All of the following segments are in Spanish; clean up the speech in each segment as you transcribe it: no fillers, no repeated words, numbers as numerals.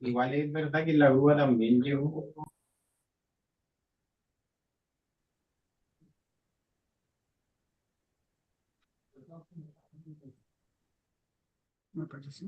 Igual es verdad que la grúa también llegó. Me parece.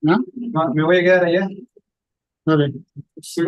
¿No? No, me voy a quedar allá. Vale. Sí,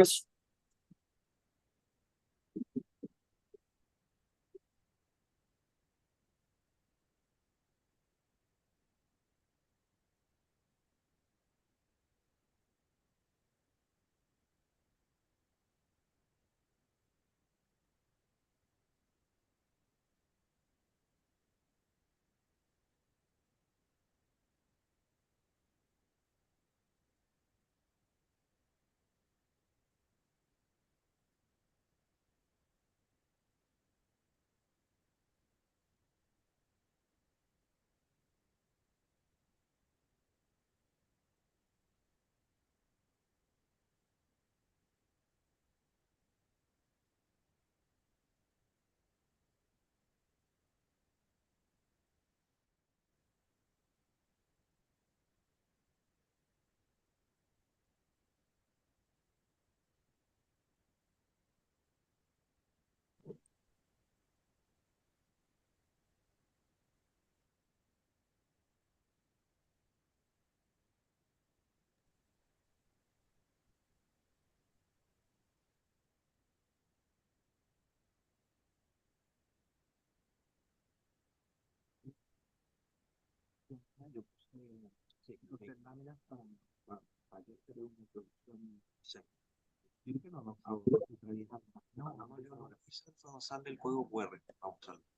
No sale el código QR.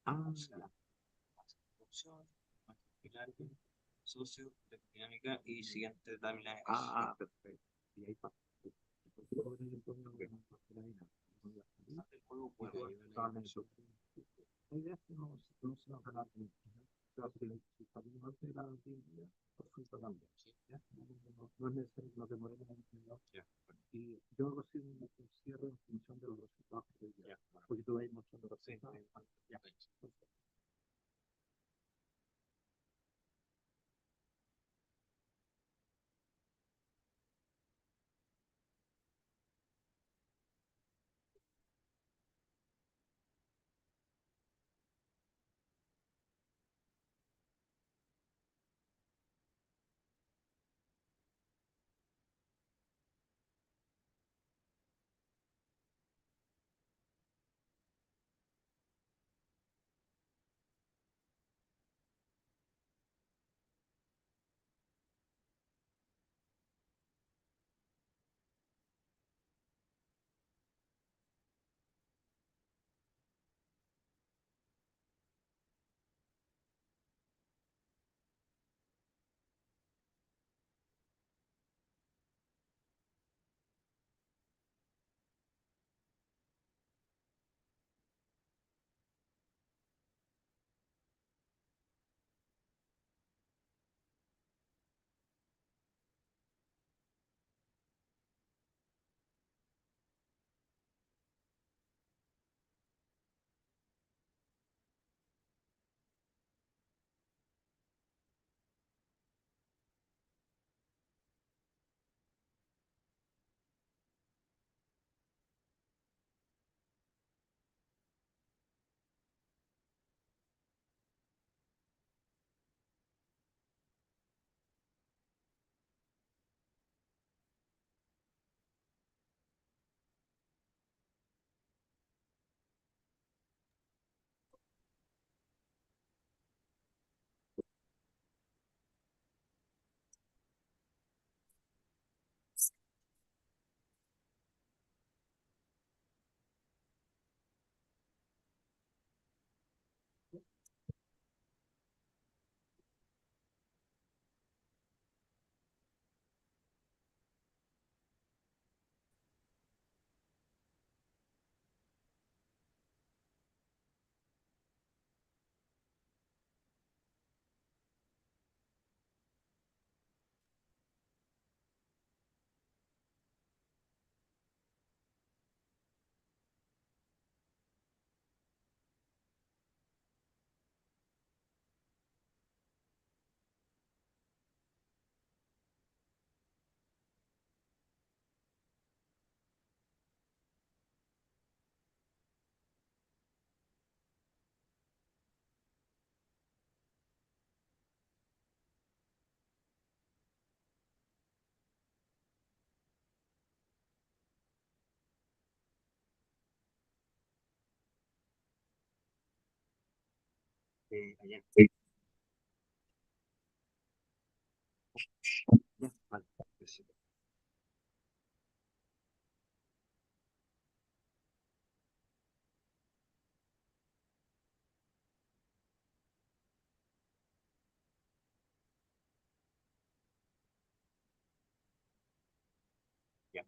Vamos a ver. Socio, dinámica y siguiente lámina. Perfecto. Y ahí pasa. El juego puede. Pero si salimos antes de la 10 días, perfecto también. ¿Sí? ¿Ya? No es necesario que nos demoremos en la Ya, y yo recibo un cierre en función de los resultados que te ya, diga. Porque tú vas a ir mostrando sí, resultados. Ya. Perfecto. allá. Sí. Ya, vale. Sí. Ya.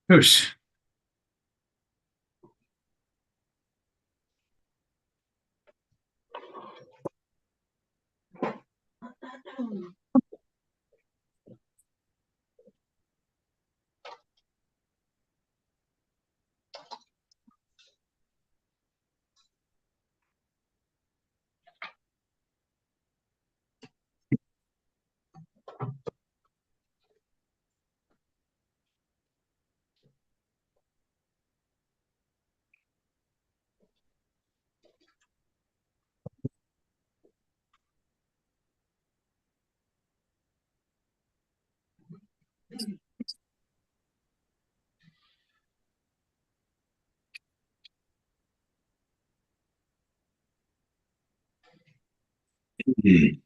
Ush. Esa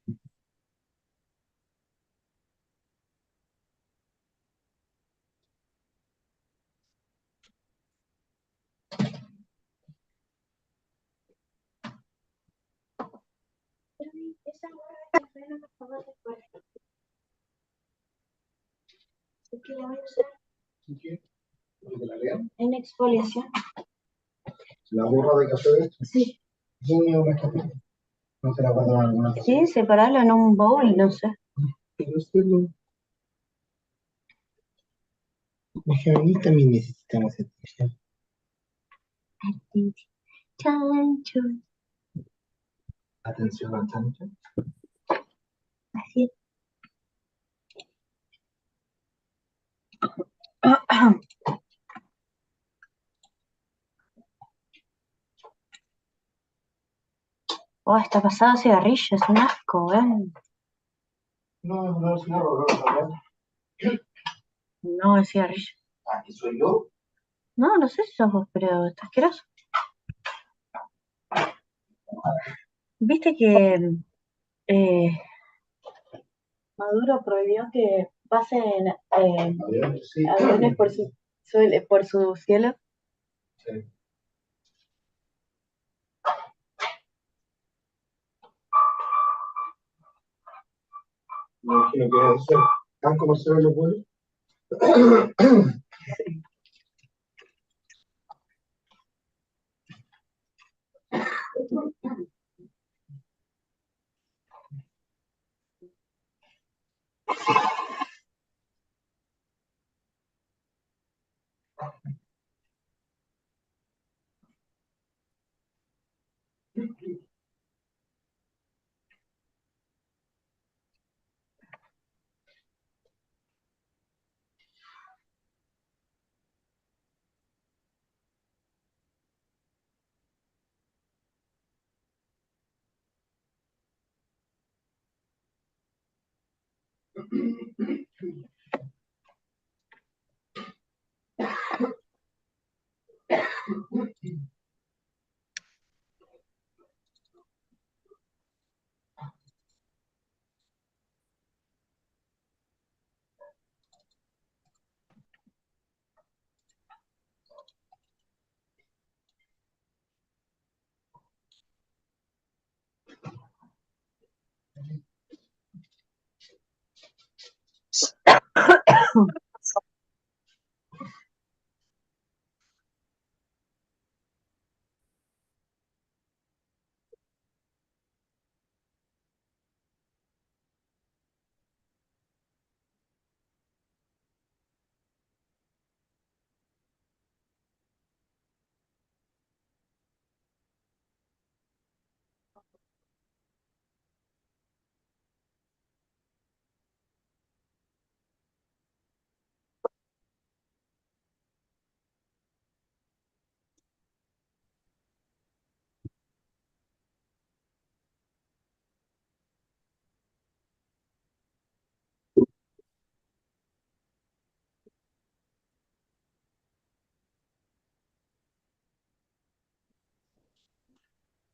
barra de café no me favor después. ¿Por qué la voy a usar? ¿De la vean? En exfoliación. La borra de café, Sí. yo no me café. No se la guardo en alguna cosa. Sí, separarlo en un bowl, no sé. Pero esto es lo... Los femeninos también necesitamos atención. Chancho. Atención al chancho. Así. Oh, está pasado cigarrillo, es un asco, weón. No, cigarro, no. No, es cigarrillo. Ah, ¿y soy yo? No, no sé si sos vos, pero está asqueroso. Viste que eh, Maduro prohibió que pasen Sí. aviones por su cielo. Sí. Me imagino que debe ser tan comercial los vuelos.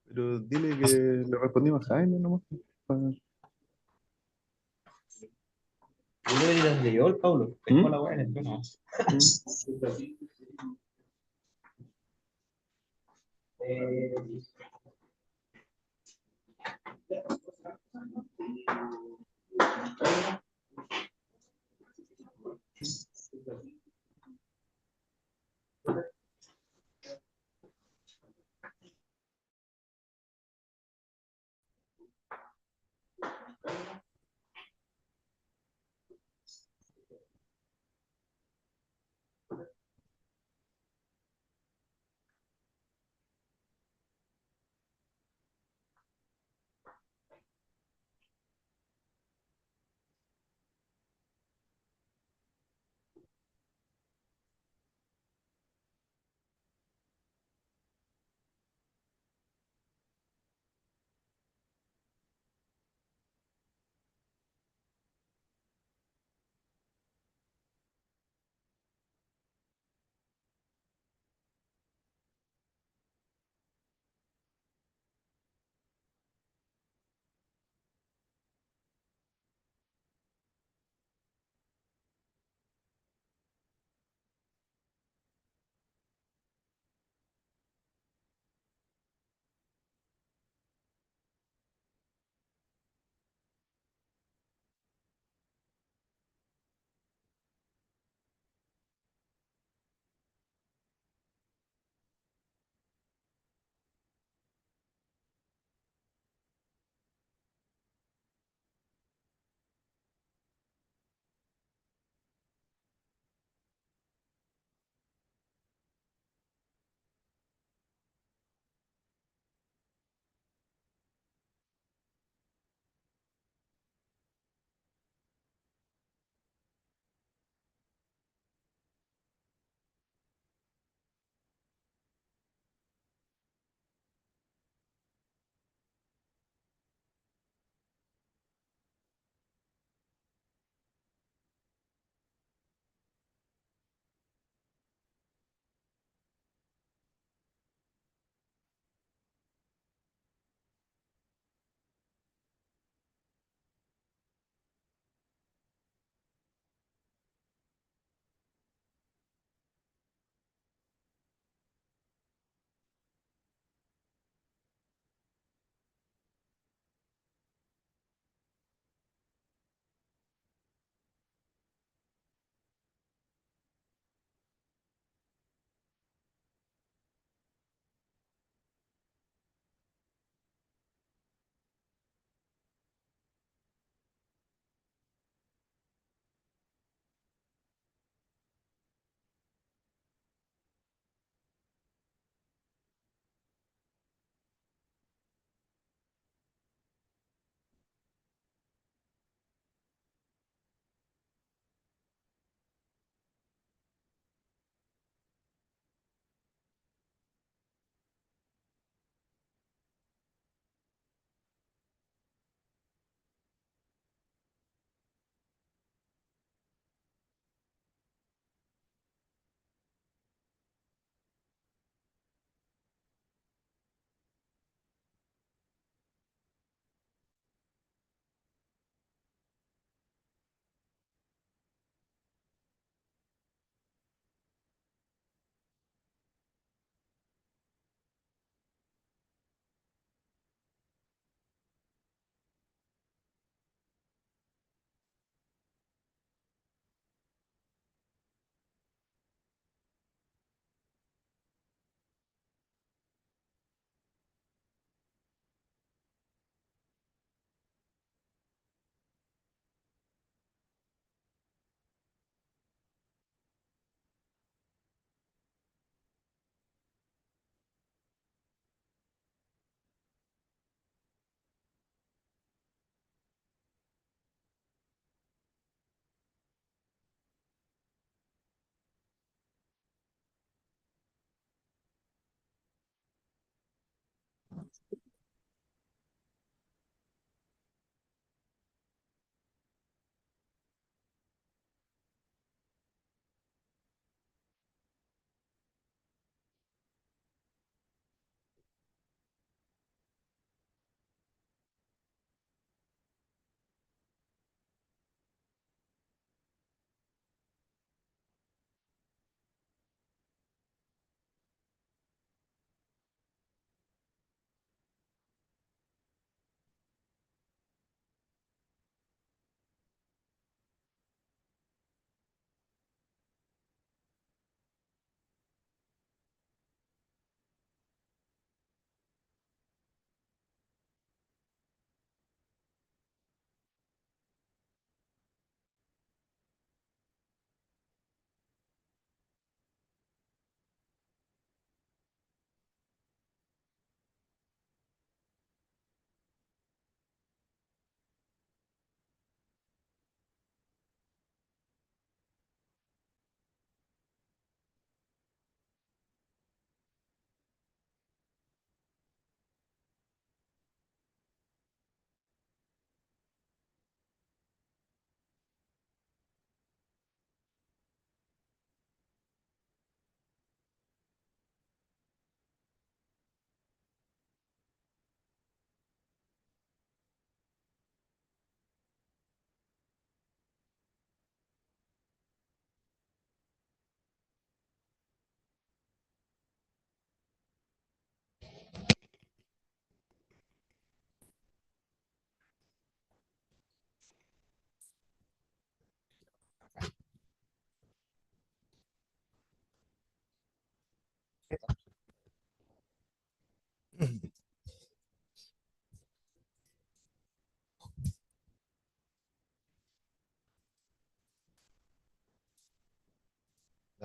Pero dile que le respondimos a Jaime nomás. Yo le diría desde yo, el Pablo. Tengo la weá en el tono.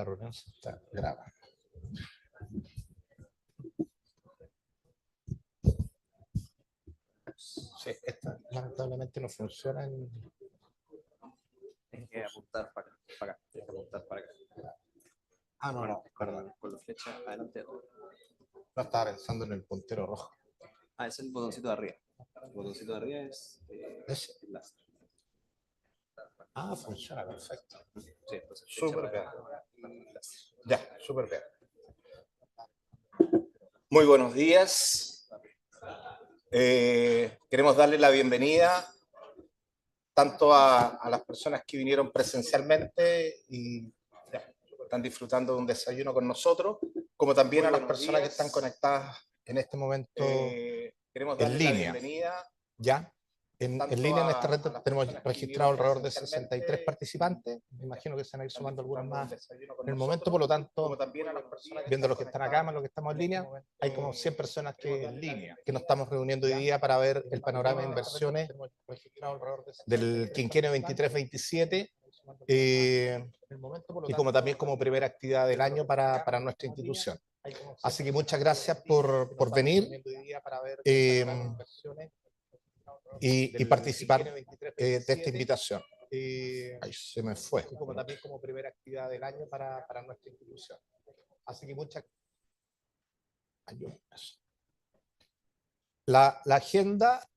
esta reunión se está grabando. Sí, esta lamentablemente no funciona en... Tienes que apuntar para acá. Tienes que apuntar para acá. Ah, no, perdón. Con la flecha adelante. No estaba pensando en el puntero rojo. Ah, es el botoncito de arriba. El botoncito de arriba es ¿Ese? el láser. Ah, funciona, perfecto. Sí, entonces Súper bien. y láser. Ya, súper bien. Muy buenos días. Queremos darle la bienvenida tanto a las personas que vinieron presencialmente y están disfrutando de un desayuno con nosotros, como también a las personas que están conectadas en este momento en línea. ¿Ya? En línea en esta red tenemos registrado alrededor de 63 participantes. Me imagino que se van a ir sumando algunos más en el momento, por lo tanto, viendo los que están acá, más los que estamos en línea, hay como 100 personas que nos estamos reuniendo hoy día para ver el panorama de inversiones del quinquenio 23-27 y como también como primera actividad del año para nuestra institución. Así que muchas gracias por venir y participar de esta invitación. Ay, se me fue. Y como también como primera actividad del año para nuestra institución. Así que muchas gracias. La agenda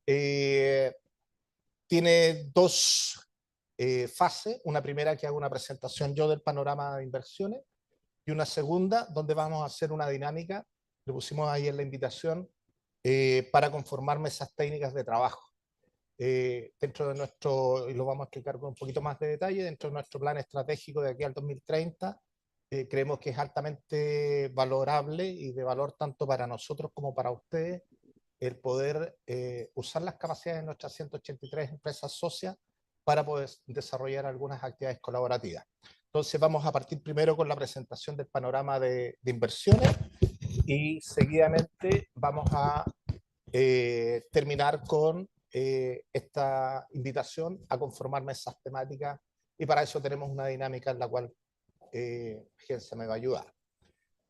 tiene dos fases. Una primera que hago una presentación yo del panorama de inversiones y una segunda donde vamos a hacer una dinámica, le pusimos ahí en la invitación, para conformar mesas técnicas de trabajo. Dentro de nuestro, y lo vamos a explicar con un poquito más de detalle, dentro de nuestro plan estratégico de aquí al 2030, creemos que es altamente valorable y de valor tanto para nosotros como para ustedes el poder usar las capacidades de nuestras 183 empresas socias para poder desarrollar algunas actividades colaborativas. Entonces vamos a partir primero con la presentación del panorama de inversiones y seguidamente vamos a terminar con esta invitación a conformar mesas temáticas y para eso tenemos una dinámica en la cual Gense me va a ayudar.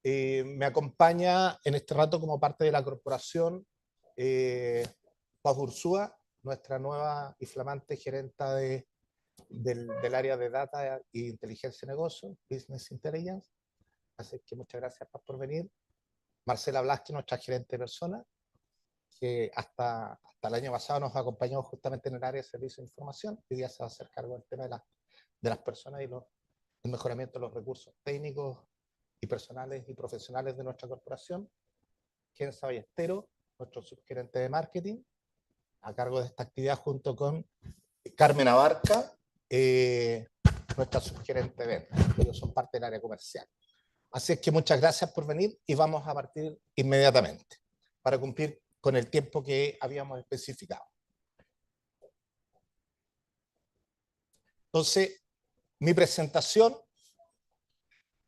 Me acompaña en este rato como parte de la corporación Paz Ursúa, nuestra nueva y flamante gerenta del área de Data e Inteligencia de Negocios, Business Intelligence. Así que muchas gracias, Paz, por venir. Marcela Blasque, nuestra gerente de personas, que hasta el año pasado nos acompañó justamente en el área de servicio de información. Hoy día se va a hacer cargo del tema de las personas y el mejoramiento de los recursos técnicos y personales y profesionales de nuestra corporación. Gense Ballestero, nuestro subgerente de marketing, a cargo de esta actividad junto con Carmen Abarca, nuestra subgerente de ventas. Ellos son parte del área comercial. Así es que muchas gracias por venir y vamos a partir inmediatamente para cumplir con el tiempo que habíamos especificado. Entonces, mi presentación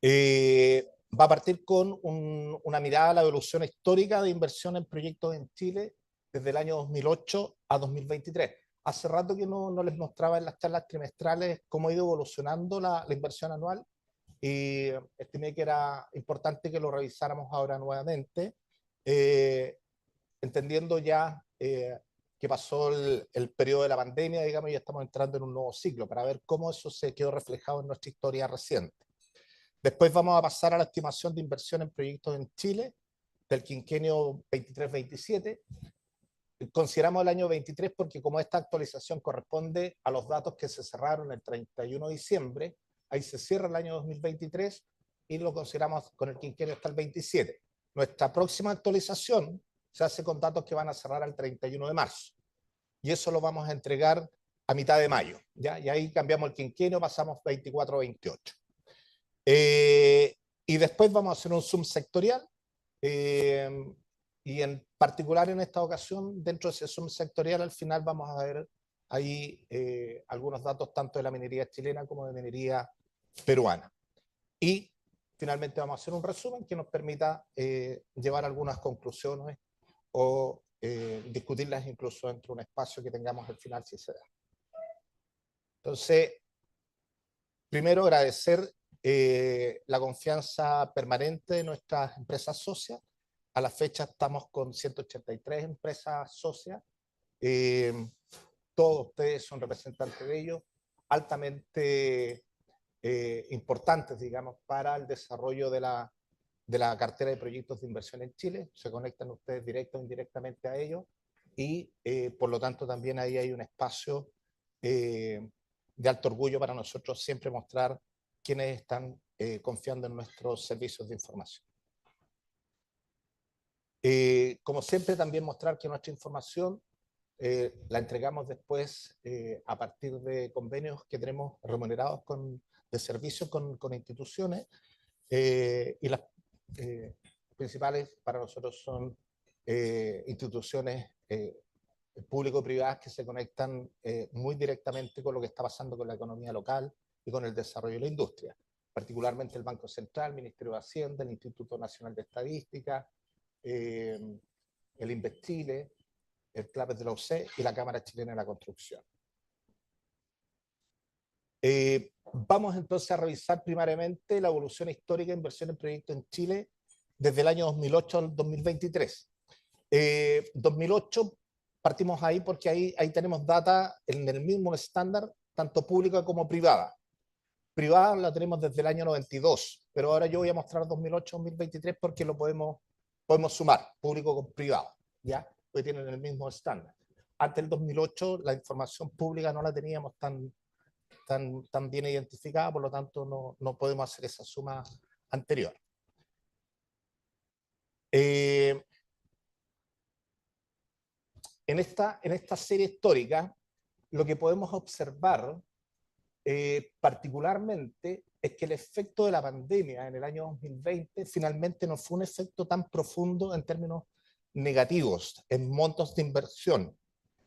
va a partir con una mirada a la evolución histórica de inversión en proyectos en Chile desde el año 2008 a 2023. Hace rato que no les mostraba en las charlas trimestrales cómo ha ido evolucionando la inversión anual y estimé que era importante que lo revisáramos ahora nuevamente, entendiendo ya que pasó el periodo de la pandemia, digamos, y ya estamos entrando en un nuevo ciclo, para ver cómo eso se quedó reflejado en nuestra historia reciente. Después vamos a pasar a la estimación de inversión en proyectos en Chile del quinquenio 23-27. Consideramos el año 23 porque como esta actualización corresponde a los datos que se cerraron el 31 de diciembre, ahí se cierra el año 2023 y lo consideramos con el quinquenio hasta el 27. Nuestra próxima actualización se hace con datos que van a cerrar al 31 de marzo. Y eso lo vamos a entregar a mitad de mayo, ¿ya? Y ahí cambiamos el quinquenio, pasamos 24-28. Y después vamos a hacer un zoom sectorial. Y en particular en esta ocasión, dentro de ese zoom sectorial, al final vamos a ver ahí algunos datos tanto de la minería chilena como de minería peruana. Y finalmente vamos a hacer un resumen que nos permita llevar algunas conclusiones o discutirlas incluso dentro de un espacio que tengamos al final si se da. Entonces, primero agradecer la confianza permanente de nuestras empresas socias. A la fecha estamos con 183 empresas socias. Todos ustedes son representantes de ellos, altamente importantes, digamos, para el desarrollo de la cartera de proyectos de inversión en Chile. Se conectan ustedes directo o indirectamente a ellos y, por lo tanto, también ahí hay un espacio de alto orgullo para nosotros siempre mostrar quienes están confiando en nuestros servicios de información. Como siempre, también mostrar que nuestra información la entregamos después a partir de convenios que tenemos remunerados de servicios con instituciones, y las principales para nosotros son instituciones público-privadas que se conectan muy directamente con lo que está pasando con la economía local y con el desarrollo de la industria, particularmente el Banco Central, el Ministerio de Hacienda, el Instituto Nacional de Estadística, el INVESTILE, el CLAPES de la UC y la Cámara Chilena de la Construcción. Vamos entonces a revisar primariamente la evolución histórica de inversión en proyectos en Chile desde el año 2008 al 2023. 2008 partimos ahí porque ahí tenemos data en el mismo estándar, tanto pública como privada. Privada la tenemos desde el año 92, pero ahora yo voy a mostrar 2008-2023 porque lo podemos sumar, público con privado, ¿ya? Porque tienen el mismo estándar. Antes del 2008 la información pública no la teníamos tan bien identificada, por lo tanto no podemos hacer esa suma anterior. En esta serie histórica, lo que podemos observar particularmente es que el efecto de la pandemia en el año 2020 finalmente no fue un efecto tan profundo en términos negativos, en montos de inversión,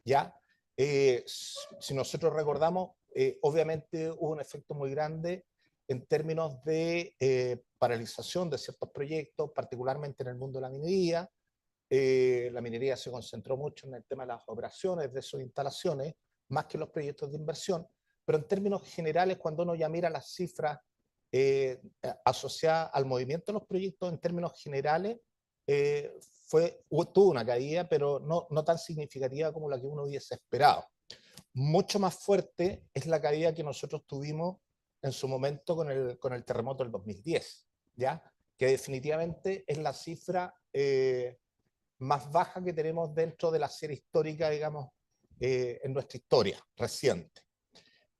¿ya? Si nosotros recordamos, obviamente hubo un efecto muy grande en términos de paralización de ciertos proyectos, particularmente en el mundo de la minería. La minería se concentró mucho en el tema de las operaciones de sus instalaciones, más que los proyectos de inversión, pero en términos generales, cuando uno ya mira las cifras asociadas al movimiento de los proyectos, en términos generales, tuvo una caída, pero no tan significativa como la que uno hubiese esperado. Mucho más fuerte es la caída que nosotros tuvimos en su momento con el terremoto del 2010, ¿ya? Que definitivamente es la cifra más baja que tenemos dentro de la serie histórica, digamos, en nuestra historia reciente.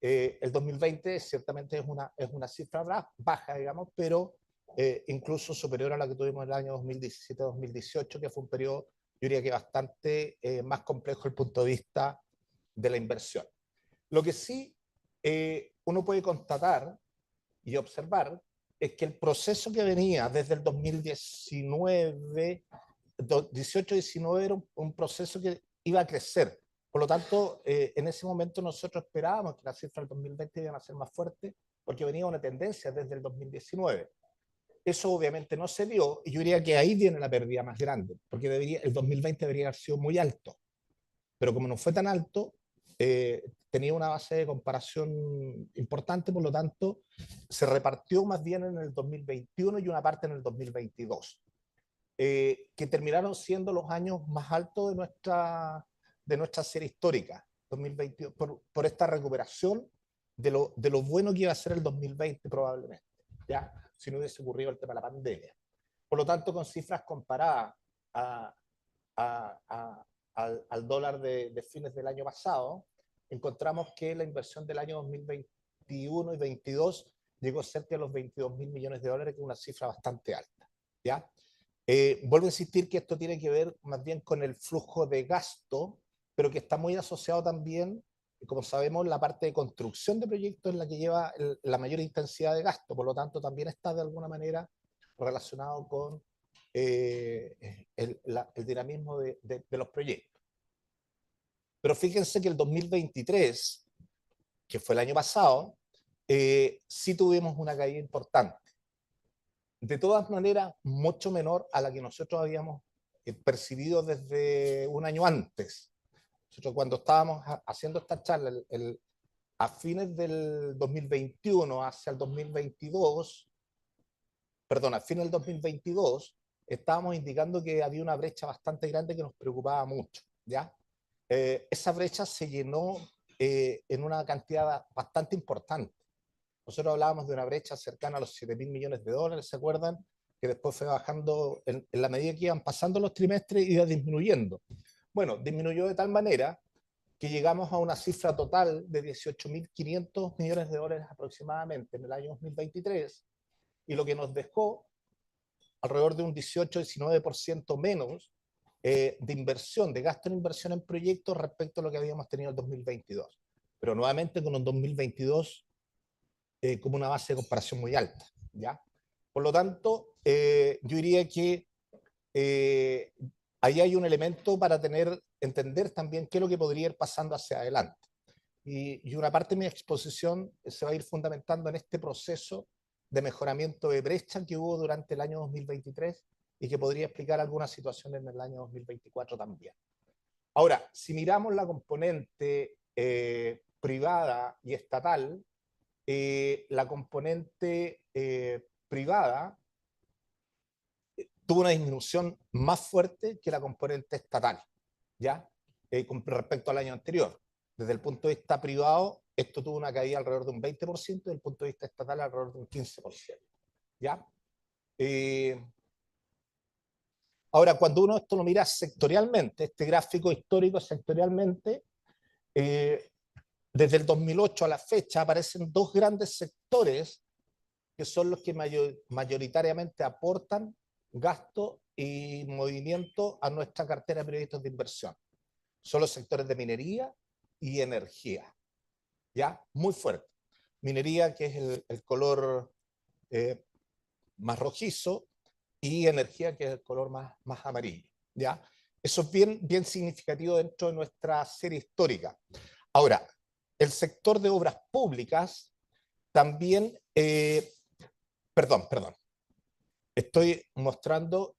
El 2020 ciertamente es una cifra baja, digamos, pero incluso superior a la que tuvimos en el año 2017-2018, que fue un periodo, yo diría que bastante más complejo desde el punto de vista de la inversión. Lo que sí uno puede constatar y observar es que el proceso que venía desde el 2019, 18-19, era un proceso que iba a crecer. Por lo tanto, en ese momento nosotros esperábamos que las cifras del 2020 iban a ser más fuertes porque venía una tendencia desde el 2019. Eso obviamente no se dio y yo diría que ahí viene la pérdida más grande, porque el 2020 debería haber sido muy alto. Pero como no fue tan alto, tenía una base de comparación importante, por lo tanto, se repartió más bien en el 2021 y una parte en el 2022, que terminaron siendo los años más altos de nuestra serie histórica, 2022, por esta recuperación de lo bueno que iba a ser el 2020 probablemente, ¿ya? Si no hubiese ocurrido el tema de la pandemia. Por lo tanto, con cifras comparadas al dólar de fines del año pasado, encontramos que la inversión del año 2021 y 2022 llegó cerca de los 22.000 millones de dólares, que es una cifra bastante alta, ¿ya? Vuelvo a insistir que esto tiene que ver más bien con el flujo de gasto, pero que está muy asociado también, como sabemos, la parte de construcción de proyectos es la que lleva la mayor intensidad de gasto, por lo tanto también está de alguna manera relacionado con el dinamismo de los proyectos. Pero fíjense que el 2023, que fue el año pasado, sí tuvimos una caída importante. De todas maneras, mucho menor a la que nosotros habíamos percibido desde un año antes. Nosotros cuando estábamos haciendo esta charla a fines del 2021 hacia el 2022, perdón, a fines del 2022, estábamos indicando que había una brecha bastante grande que nos preocupaba mucho, ¿ya? Esa brecha se llenó en una cantidad bastante importante. Nosotros hablábamos de una brecha cercana a los 7.000 millones de dólares, ¿se acuerdan? Que después fue bajando en la medida que iban pasando los trimestres y iba disminuyendo. Bueno, disminuyó de tal manera que llegamos a una cifra total de 18.500 millones de dólares aproximadamente en el año 2023, y lo que nos dejó alrededor de un 18-19% menos de inversión, de gasto en inversión en proyectos respecto a lo que habíamos tenido en el 2022. Pero nuevamente con un 2022 como una base de comparación muy alta, ¿ya? Por lo tanto, yo diría que ahí hay un elemento para entender también qué es lo que podría ir pasando hacia adelante. Y una parte de mi exposición se va a ir fundamentando en este proceso de mejoramiento de brecha que hubo durante el año 2023 y que podría explicar algunas situaciones en el año 2024 también. Ahora, si miramos la componente privada y estatal, la componente privada tuvo una disminución más fuerte que la componente estatal, ¿ya? Con respecto al año anterior. Desde el punto de vista privado, esto tuvo una caída alrededor de un 20%, desde el punto de vista estatal alrededor de un 15%, ¿ya? Ahora, cuando uno esto lo mira sectorialmente, este gráfico histórico sectorialmente, desde el 2008 a la fecha aparecen dos grandes sectores que son los que mayoritariamente aportan gasto y movimiento a nuestra cartera de proyectos de inversión. Son los sectores de minería y energía, ¿ya? Muy fuerte. Minería, que es el color más rojizo, y energía, que es el color más amarillo, ¿ya? Eso es bien significativo dentro de nuestra serie histórica. Ahora, el sector de obras públicas también, perdón, estoy mostrando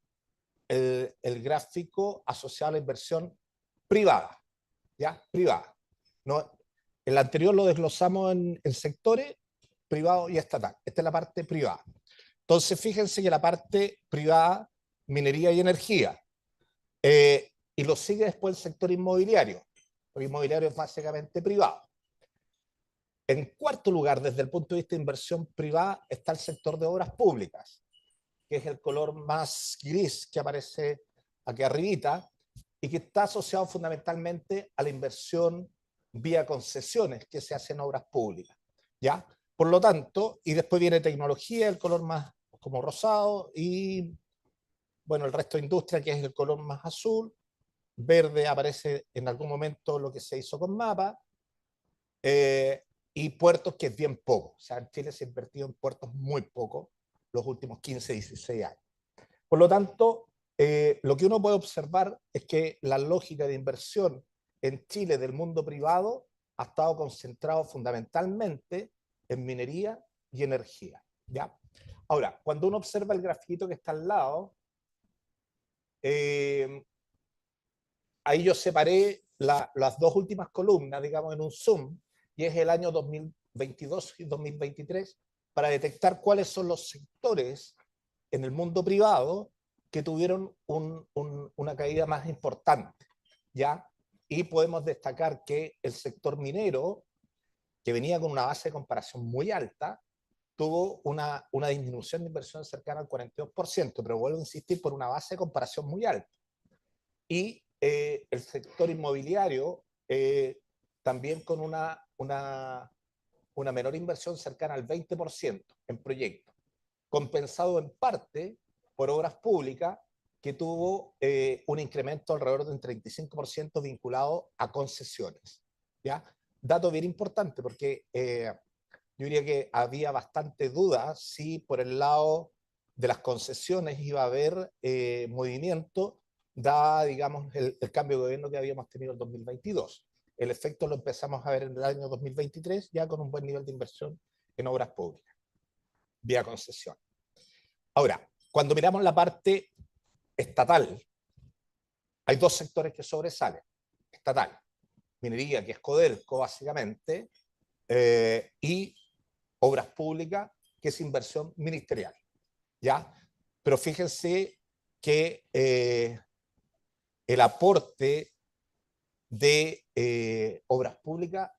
el gráfico asociado a la inversión privada, ¿ya? Privada. No, el anterior lo desglosamos en sectores privado y estatal. Esta es la parte privada. Entonces, fíjense que la parte privada, minería y energía, y lo sigue después el sector inmobiliario. El inmobiliario es básicamente privado. En cuarto lugar, desde el punto de vista de inversión privada, está el sector de obras públicas, que es el color más gris que aparece aquí arribita, y que está asociado fundamentalmente a la inversión vía concesiones que se hacen en obras públicas, ¿ya? Por lo tanto, y después viene tecnología, el color más como rosado, y bueno, el resto de industria, que es el color más azul. Verde aparece en algún momento lo que se hizo con MAPA, y puertos, que es bien poco. O sea, en Chile se ha invertido en puertos muy poco los últimos 15, 16 años. Por lo tanto, lo que uno puede observar es que la lógica de inversión en Chile del mundo privado ha estado concentrado fundamentalmente en minería y energía, ¿ya? Ahora, cuando uno observa el grafiquito que está al lado, ahí yo separé las dos últimas columnas, digamos, en un zoom, y es el año 2022 y 2023, para detectar cuáles son los sectores en el mundo privado que tuvieron una caída más importante, ¿ya? Y podemos destacar que el sector minero, que venía con una base de comparación muy alta, tuvo una disminución de inversión cercana al 42%, pero vuelvo a insistir, por una base de comparación muy alta. Y el sector inmobiliario también con una menor inversión cercana al 20% en proyectos, compensado en parte por obras públicas, que tuvo un incremento alrededor de un 35% vinculado a concesiones, ¿ya? Dato bien importante, porque yo diría que había bastante duda si por el lado de las concesiones iba a haber movimiento, dada, digamos, el cambio de gobierno que habíamos tenido en 2022. El efecto lo empezamos a ver en el año 2023, ya con un buen nivel de inversión en obras públicas, vía concesión. Ahora, cuando miramos la parte estatal, hay dos sectores que sobresalen. Estatal, minería, que es Codelco, básicamente, y obras públicas, que es inversión ministerial, ¿ya? Pero fíjense que el aporte de obras públicas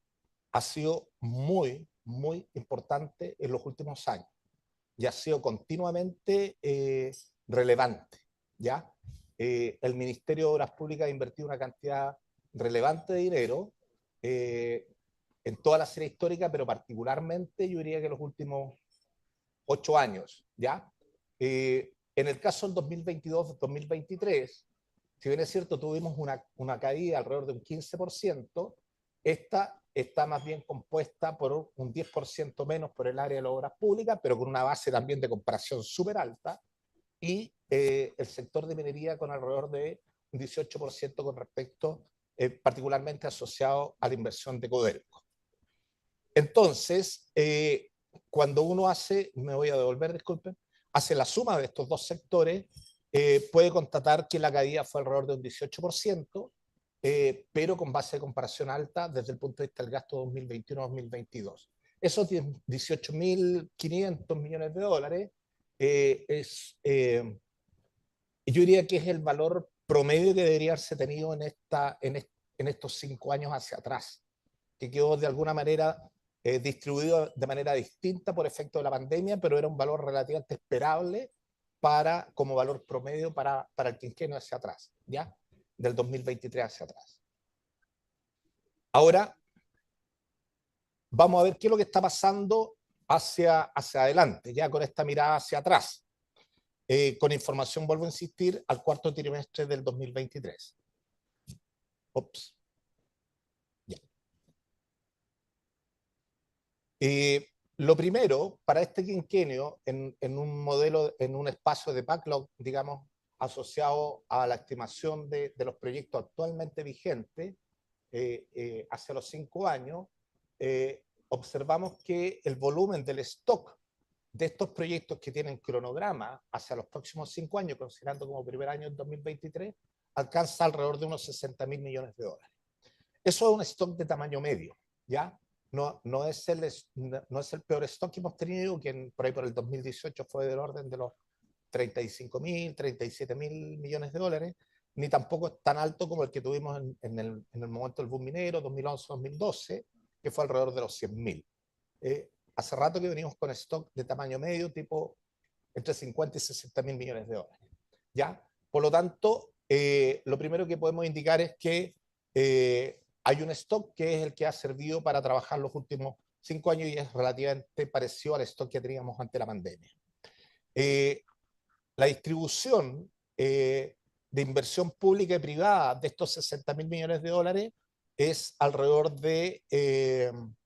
ha sido muy, muy importante en los últimos años y ha sido continuamente relevante, ¿ya? El Ministerio de Obras Públicas ha invertido una cantidad relevante de dinero en toda la serie histórica, pero particularmente yo diría que los últimos 8 años, ¿ya? En el caso del 2022-2023, si bien es cierto, tuvimos una caída alrededor de un 15%, esta está más bien compuesta por un 10% menos por el área de las obras públicas, pero con una base también de comparación súper alta, y el sector de minería con alrededor de un 18% con respecto, particularmente asociado a la inversión de Codelco. Entonces, cuando uno hace, me voy a devolver, disculpen, hace la suma de estos dos sectores, puede constatar que la caída fue alrededor de un 18%, pero con base de comparación alta desde el punto de vista del gasto 2021-2022. Esos 18.500 millones de dólares yo diría que es el valor promedio que debería haberse tenido en estos 5 años hacia atrás, que quedó de alguna manera distribuido de manera distinta por efecto de la pandemia, pero era un valor relativamente esperable como valor promedio para el quinquenio hacia atrás, ¿ya? Del 2023 hacia atrás. Ahora, vamos a ver qué es lo que está pasando hacia adelante, ya con esta mirada hacia atrás. Con información, vuelvo a insistir, al cuarto trimestre del 2023. Ops. Ya. Lo primero, para este quinquenio, en un modelo, en un espacio de backlog, digamos, asociado a la estimación de los proyectos actualmente vigentes, hacia los 5 años, observamos que el volumen del stock de estos proyectos que tienen cronograma hacia los próximos 5 años, considerando como primer año el 2023, alcanza alrededor de unos 60.000 millones de dólares. Eso es un stock de tamaño medio, ¿ya? No es el peor stock que hemos tenido, que por ahí por el 2018 fue del orden de los 35.000, 37.000 millones de dólares, ni tampoco es tan alto como el que tuvimos en el momento del boom minero, 2011-2012, que fue alrededor de los 100.000. Hace rato que venimos con stock de tamaño medio, tipo entre 50 y 60.000 millones de dólares, ¿ya? Por lo tanto, lo primero que podemos indicar es que hay un stock que es el que ha servido para trabajar los últimos 5 años y es relativamente parecido al stock que teníamos ante la pandemia. La distribución de inversión pública y privada de estos 60.000 millones de dólares es alrededor de un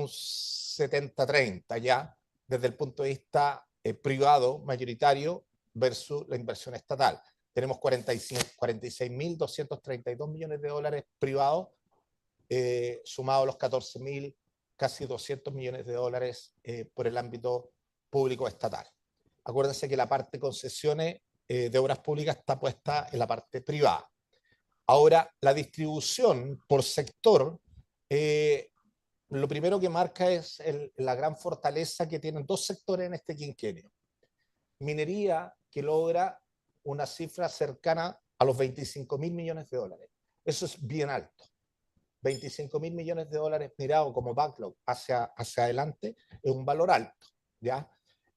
70-30 ya, desde el punto de vista privado mayoritario versus la inversión estatal. Tenemos 46.232 millones de dólares privados, sumados a los 14.000, casi 200 millones de dólares por el ámbito público estatal. Acuérdense que la parte de concesiones de obras públicas está puesta en la parte privada. Ahora, la distribución por sector, lo primero que marca es la gran fortaleza que tienen dos sectores en este quinquenio. Minería, que logra una cifra cercana a los 25.000 millones de dólares. Eso es bien alto. 25.000 millones de dólares mirado como backlog hacia adelante es un valor alto, ¿ya?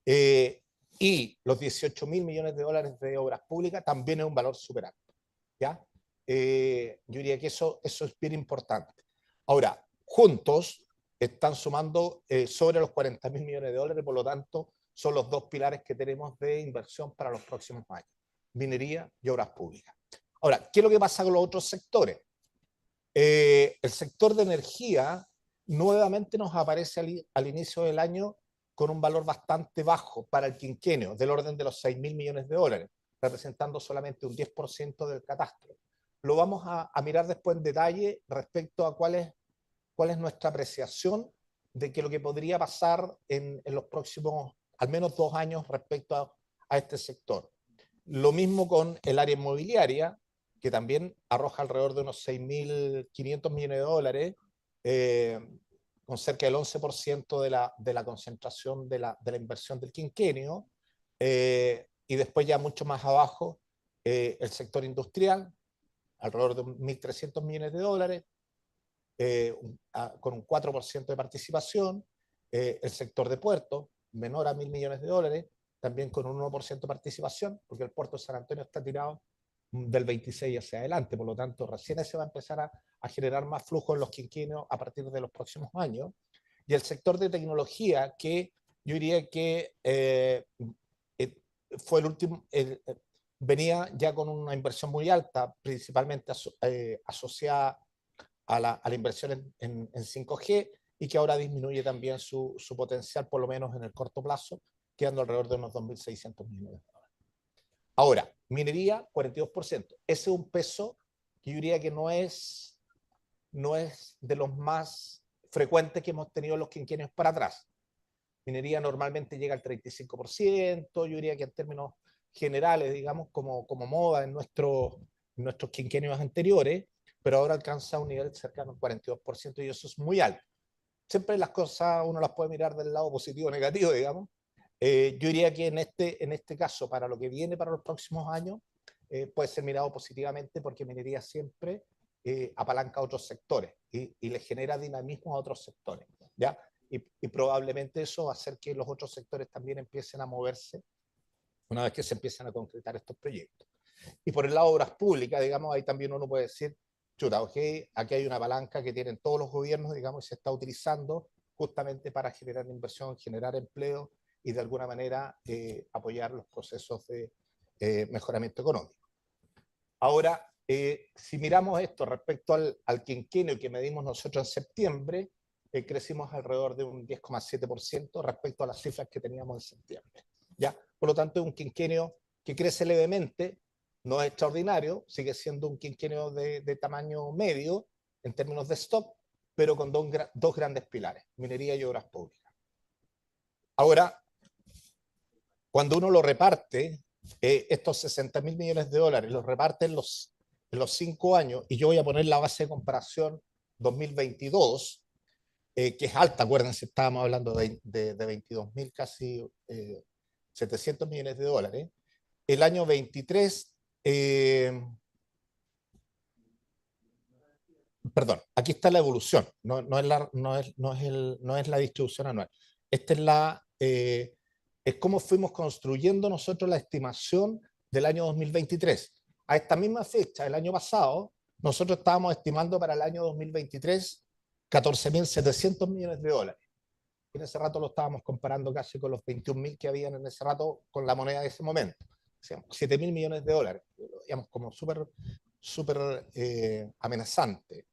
Y los 18.000 millones de dólares de obras públicas también es un valor súper alto, ¿ya? Yo diría que eso es bien importante. Ahora, juntos están sumando sobre los 40.000 millones de dólares, por lo tanto, son los dos pilares que tenemos de inversión para los próximos años: minería y obras públicas. Ahora, ¿qué es lo que pasa con los otros sectores? El sector de energía nuevamente nos aparece al inicio del año con un valor bastante bajo para el quinquenio, del orden de los 6.000 millones de dólares, representando solamente un 10% del catastro. Lo vamos a mirar después en detalle respecto a cuál es nuestra apreciación de que lo que podría pasar en los próximos al menos 2 años respecto a este sector. Lo mismo con el área inmobiliaria, que también arroja alrededor de unos 6.500 millones de dólares, con cerca del 11% de la concentración de la inversión del quinquenio, y después ya mucho más abajo el sector industrial, alrededor de 1.300 millones de dólares, con un 4% de participación, el sector de puertos, menor a 1.000 millones de dólares, también con un 1% de participación, porque el puerto de San Antonio está tirado del 26 hacia adelante, por lo tanto recién se va a empezar a generar más flujo en los quinquenios a partir de los próximos años. Y el sector de tecnología, que yo diría que fue el último, venía ya con una inversión muy alta, principalmente asociada a la inversión en 5G, y que ahora disminuye también su potencial, por lo menos en el corto plazo, quedando alrededor de unos 2.600 millones de dólares. Ahora, minería, 42%. Ese es un peso que yo diría que no es de los más frecuentes que hemos tenido los quinquenios para atrás. Minería normalmente llega al 35%, yo diría que en términos generales, digamos, como moda en nuestros quinquenios anteriores, pero ahora alcanza un nivel cercano al 42% y eso es muy alto. Siempre las cosas uno las puede mirar del lado positivo o negativo, digamos. Yo diría que en este caso, para lo que viene para los próximos años, puede ser mirado positivamente porque minería siempre apalanca a otros sectores y le genera dinamismo a otros sectores, ¿ya? Y probablemente eso va a hacer que los otros sectores también empiecen a moverse una vez que se empiezan a concretar estos proyectos. Y por el lado de obras públicas, digamos, ahí también uno puede decir, chuta, ok, aquí hay una palanca que tienen todos los gobiernos, digamos, y se está utilizando justamente para generar inversión, generar empleo y de alguna manera apoyar los procesos de mejoramiento económico. Ahora, si miramos esto respecto al quinquenio que medimos nosotros en septiembre, crecimos alrededor de un 10,7% respecto a las cifras que teníamos en septiembre, ¿ya? Por lo tanto, es un quinquenio que crece levemente, no es extraordinario, sigue siendo un quinquenio de tamaño medio en términos de stock, pero con dos grandes pilares, minería y obras públicas. Ahora, cuando uno lo reparte, estos 60.000 millones de dólares, los reparte en los 5 años, y yo voy a poner la base de comparación 2022, que es alta, acuérdense, estábamos hablando de 22.000, casi 700 millones de dólares. El año 23, perdón, aquí está la evolución, no es la distribución anual. Esta es cómo fuimos construyendo nosotros la estimación del año 2023. A esta misma fecha, el año pasado, nosotros estábamos estimando para el año 2023 14.700 millones de dólares. En ese rato lo estábamos comparando casi con los 21.000 que habían en ese rato con la moneda de ese momento. 7.000 millones de dólares, digamos, como súper amenazante.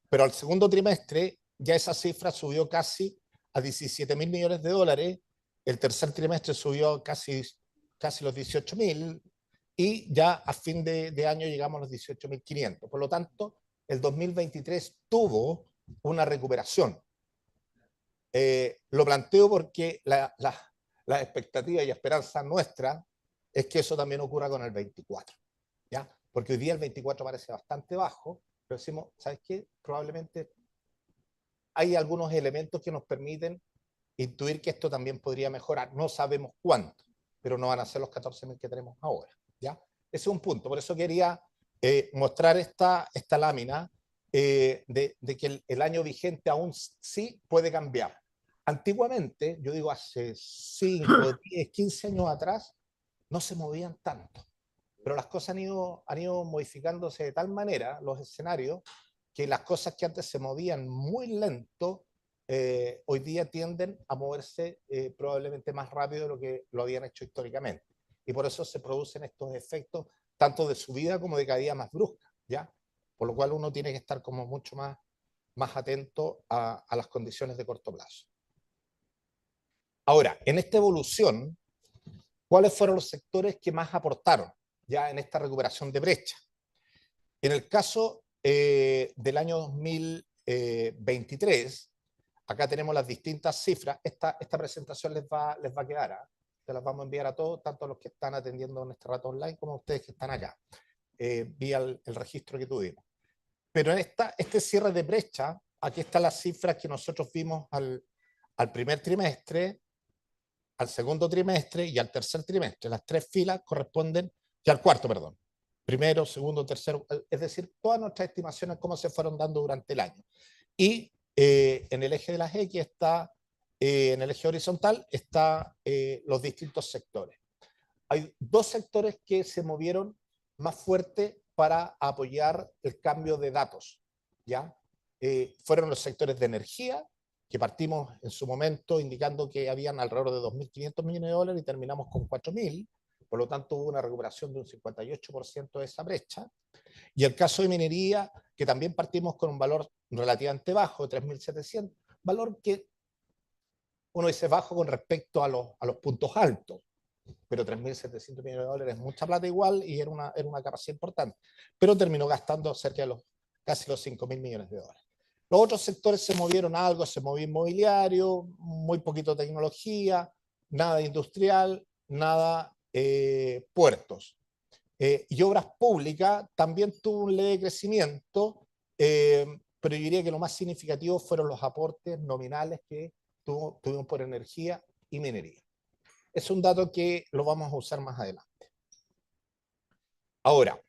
Pero al segundo trimestre ya esa cifra subió casi a 17.000 millones de dólares, el tercer trimestre subió casi los 18.000 y ya a fin de año llegamos a los 18.500. Por lo tanto, el 2023 tuvo una recuperación. Lo planteo porque la expectativa y esperanza nuestra es que eso también ocurra con el 24, ¿ya? Porque hoy día el 24 parece bastante bajo, pero decimos, ¿sabes qué? Probablemente hay algunos elementos que nos permiten intuir que esto también podría mejorar. No sabemos cuánto, pero no van a ser los 14.000 que tenemos ahora, ¿ya? Ese es un punto. Por eso quería mostrar esta lámina de que el año vigente aún sí puede cambiar. Antiguamente, yo digo hace 5, 10, 15 años atrás, no se movían tanto. Pero las cosas han ido modificándose de tal manera, los escenarios, que las cosas que antes se movían muy lento, hoy día tienden a moverse probablemente más rápido de lo que lo habían hecho históricamente. Y por eso se producen estos efectos tanto de subida como de caída más brusca, ¿ya? Por lo cual uno tiene que estar como mucho más atento a las condiciones de corto plazo. Ahora, en esta evolución, ¿cuáles fueron los sectores que más aportaron ya en esta recuperación de brecha? En el caso del año 2023, acá tenemos las distintas cifras. Esta presentación les va a quedar, se las vamos a enviar a todos, tanto a los que están atendiendo en este rato online como a ustedes que están acá, vía el registro que tuvimos. Pero en este cierre de brecha, aquí están las cifras que nosotros vimos al primer trimestre, al segundo trimestre y al tercer trimestre. Las tres filas corresponden, y al cuarto, perdón. Primero, segundo, tercero, es decir, todas nuestras estimaciones cómo se fueron dando durante el año. Y en el eje de las X está, en el eje horizontal, está los distintos sectores. Hay dos sectores que se movieron más fuerte para apoyar el cambio de datos, ¿ya? Fueron los sectores de energía, que partimos en su momento indicando que habían alrededor de 2.500 millones de dólares y terminamos con 4.000, por lo tanto hubo una recuperación de un 58% de esa brecha. Y el caso de minería, que también partimos con un valor relativamente bajo, de 3.700, valor que uno dice bajo con respecto a los puntos altos, pero 3.700 millones de dólares es mucha plata igual y era una capacidad importante, pero terminó gastando cerca de casi los 5.000 millones de dólares. Los otros sectores se movieron algo, se movió inmobiliario, muy poquito tecnología, nada industrial, nada puertos. Y obras públicas también tuvo un leve crecimiento, pero yo diría que lo más significativo fueron los aportes nominales que tuvimos por energía y minería. Es un dato que lo vamos a usar más adelante. Ahora,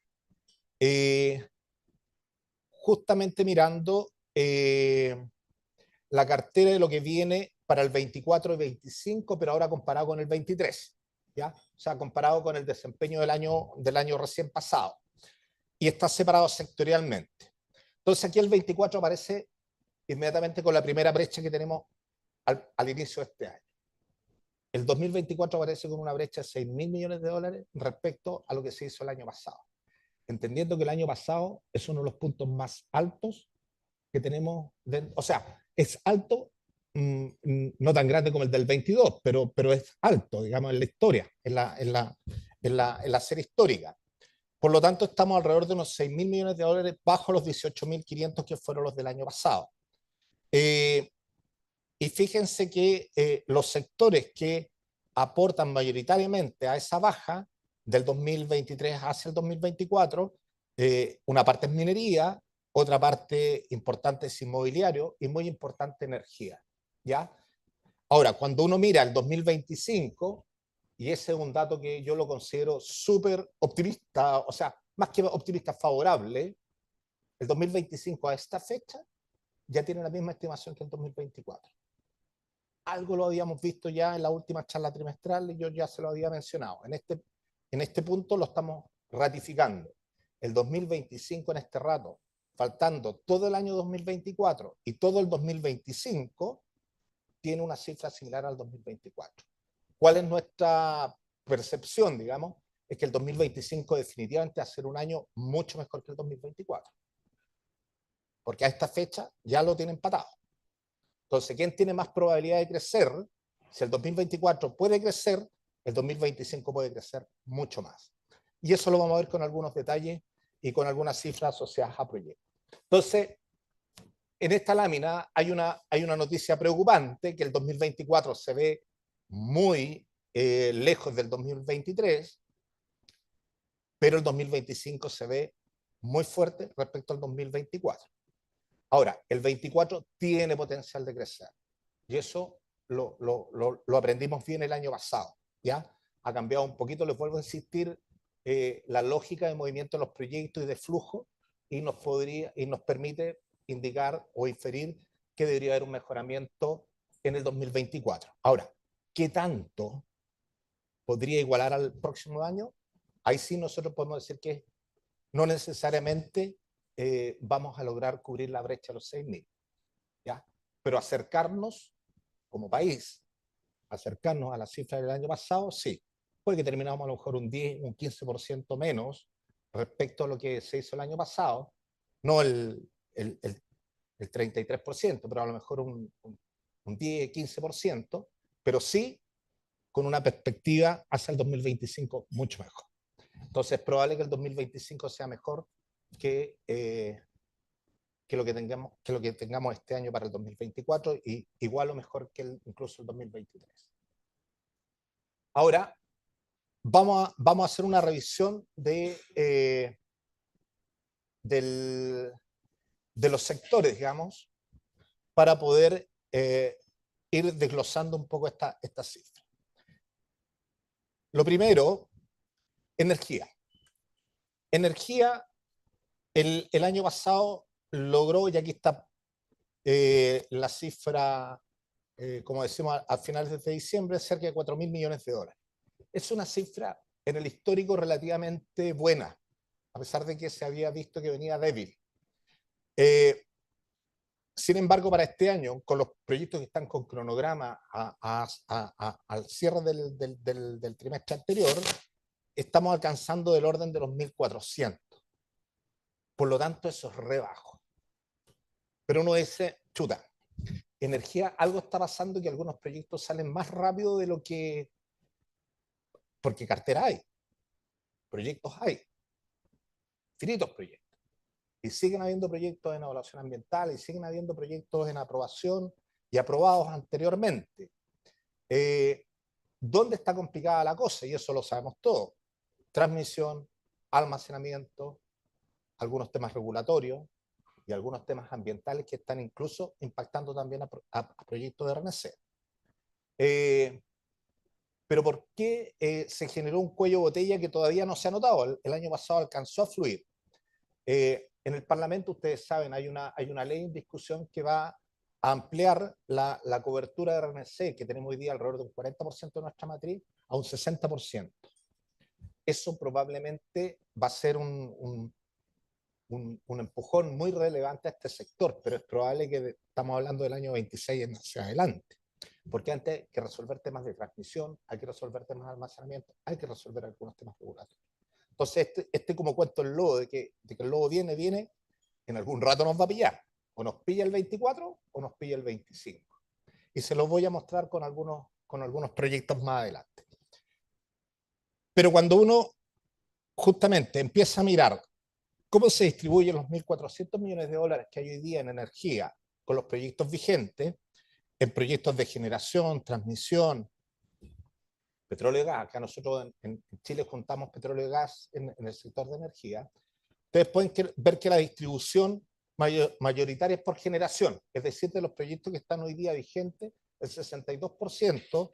justamente mirando la cartera de lo que viene para el 24 y 25, pero ahora comparado con el 23, ¿ya? O sea, comparado con el desempeño del año recién pasado. Y está separado sectorialmente. Entonces aquí el 24 aparece inmediatamente con la primera brecha que tenemos al inicio de este año. El 2024 aparece con una brecha de 6.000 millones de dólares respecto a lo que se hizo el año pasado. Entendiendo que el año pasado es uno de los puntos más altos que tenemos, o sea, es alto, no tan grande como el del 22, pero es alto, digamos, en la historia, en la serie histórica. Por lo tanto, estamos alrededor de unos 6.000 millones de dólares bajo los 18.500 que fueron los del año pasado. Y fíjense que los sectores que aportan mayoritariamente a esa baja del 2023 hacia el 2024, una parte es minería, otra parte importante es inmobiliario y muy importante energía, ¿ya? Ahora, cuando uno mira el 2025, y ese es un dato que yo lo considero súper optimista, o sea, más que optimista, favorable, el 2025 a esta fecha ya tiene la misma estimación que el 2024. Algo lo habíamos visto ya en la última charla trimestral y yo ya se lo había mencionado. En este punto lo estamos ratificando. El 2025 en este rato, faltando todo el año 2024 y todo el 2025, tiene una cifra similar al 2024. ¿Cuál es nuestra percepción, digamos? Es que el 2025 definitivamente va a ser un año mucho mejor que el 2024. Porque a esta fecha ya lo tiene empatado. Entonces, ¿quién tiene más probabilidad de crecer? Si el 2024 puede crecer, el 2025 puede crecer mucho más. Y eso lo vamos a ver con algunos detalles y con algunas cifras asociadas a proyectos. Entonces, en esta lámina hay una noticia preocupante, que el 2024 se ve muy lejos del 2023, pero el 2025 se ve muy fuerte respecto al 2024. Ahora, el 24 tiene potencial de crecer. Y eso lo aprendimos bien el año pasado. ¿Ya? Ha cambiado un poquito, les vuelvo a insistir, la lógica de movimiento de los proyectos y de flujo y nos permite indicar o inferir que debería haber un mejoramiento en el 2024. Ahora, ¿qué tanto podría igualar al próximo año? Ahí sí nosotros podemos decir que no necesariamente vamos a lograr cubrir la brecha de los 6.000, ¿ya? Pero acercarnos como país, acercarnos a la cifra del año pasado, sí. Puede que terminamos a lo mejor un 10, un 15% menos respecto a lo que se hizo el año pasado, no el 33%, pero a lo mejor un 10, 15%, pero sí con una perspectiva hacia el 2025 mucho mejor. Entonces es probable que el 2025 sea mejor que lo que tengamos este año para el 2024 y igual o mejor que incluso el 2023. Ahora, vamos a hacer una revisión de los sectores, digamos, para poder ir desglosando un poco esta cifra. Lo primero, energía. Energía, el año pasado logró, y aquí está la cifra, como decimos, a finales de diciembre, cerca de 4.000 millones de dólares. Es una cifra en el histórico relativamente buena, a pesar de que se había visto que venía débil. Sin embargo, para este año, con los proyectos que están con cronograma al cierre del trimestre anterior, estamos alcanzando del orden de los 1.400. Por lo tanto, eso es re bajo. Pero uno dice, chuta, energía, algo está pasando que algunos proyectos salen más rápido de lo que... Porque cartera hay, proyectos hay, infinitos proyectos. Y siguen habiendo proyectos en evaluación ambiental, y siguen habiendo proyectos en aprobación y aprobados anteriormente. ¿Dónde está complicada la cosa? Y eso lo sabemos todos. Transmisión, almacenamiento, algunos temas regulatorios y algunos temas ambientales que están incluso impactando también a proyectos de RNC. Pero ¿por qué se generó un cuello de botella que todavía no se ha notado? El año pasado alcanzó a fluir. En el Parlamento, ustedes saben, hay una ley en discusión que va a ampliar la cobertura de RNC, que tenemos hoy día alrededor de un 40% de nuestra matriz, a un 60%. Eso probablemente va a ser un empujón muy relevante a este sector, pero es probable que estamos hablando del año 26 hacia adelante. Porque antes hay que resolver temas de transmisión, hay que resolver temas de almacenamiento, hay que resolver algunos temas regulatorios. Entonces, como cuento el lobo, de que el lobo viene, en algún rato nos va a pillar. O nos pilla el 24 o nos pilla el 25. Y se los voy a mostrar con algunos proyectos más adelante. Pero cuando uno justamente empieza a mirar cómo se distribuyen los 1.400 millones de dólares que hay hoy día en energía con los proyectos vigentes, en proyectos de generación, transmisión, petróleo y gas, acá nosotros en Chile juntamos petróleo y gas en el sector de energía, ustedes pueden ver que la distribución mayoritaria es por generación, es decir, de los proyectos que están hoy día vigentes, el 62%,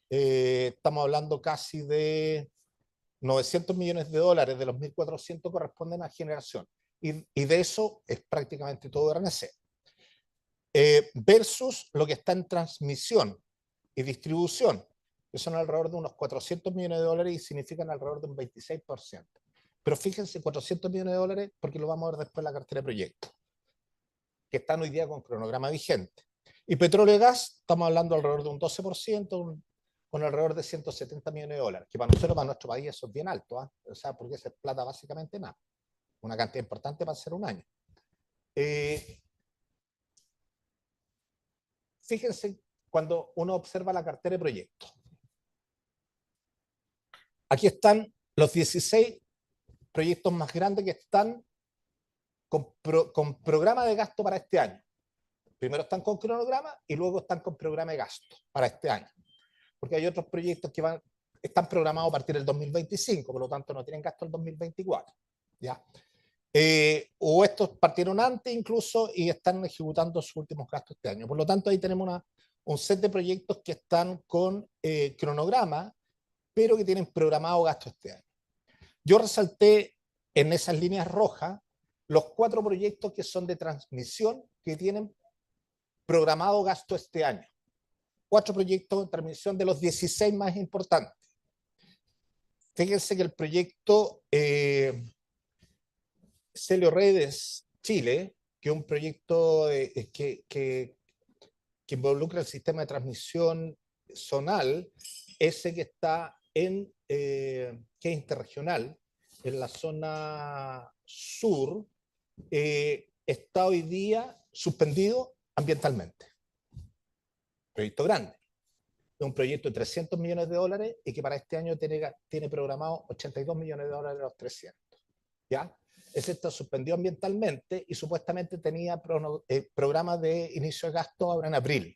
estamos hablando casi de 900 millones de dólares de los 1.400 corresponden a generación, y de eso es prácticamente todo RNC. Versus lo que está en transmisión y distribución, que son alrededor de unos 400 millones de dólares y significan alrededor de un 26%. Pero fíjense, 400 millones de dólares, porque lo vamos a ver después en la cartera de proyectos, que están hoy día con cronograma vigente. Y petróleo y gas, estamos hablando alrededor de un 12%, con alrededor de 170 millones de dólares, que para nosotros, para nuestro país, eso es bien alto, ¿eh? O sea, porque esa es plata básicamente nada. Una cantidad importante para ser un año. Fíjense cuando uno observa la cartera de proyectos. Aquí están los 16 proyectos más grandes que están con programa de gasto para este año. Primero están con cronograma y luego están con programa de gasto para este año. Porque hay otros proyectos que están programados a partir del 2025, por lo tanto no tienen gasto el 2024. ¿Ya? O estos partieron antes incluso y están ejecutando sus últimos gastos este año. Por lo tanto, ahí tenemos un set de proyectos que están con cronograma, pero que tienen programado gasto este año. Yo resalté en esas líneas rojas los 4 proyectos que son de transmisión que tienen programado gasto este año. 4 proyectos de transmisión de los 16 más importantes. Fíjense que el proyecto Celio Redes Chile, que es un proyecto que involucra el sistema de transmisión zonal, ese que está que es interregional, en la zona sur, está hoy día suspendido ambientalmente. Proyecto grande. Es un proyecto de 300 millones de dólares y que para este año tiene programado 82 millones de dólares de los 300. ¿Ya? Ese está suspendido ambientalmente y supuestamente tenía programas de inicio de gasto ahora en abril.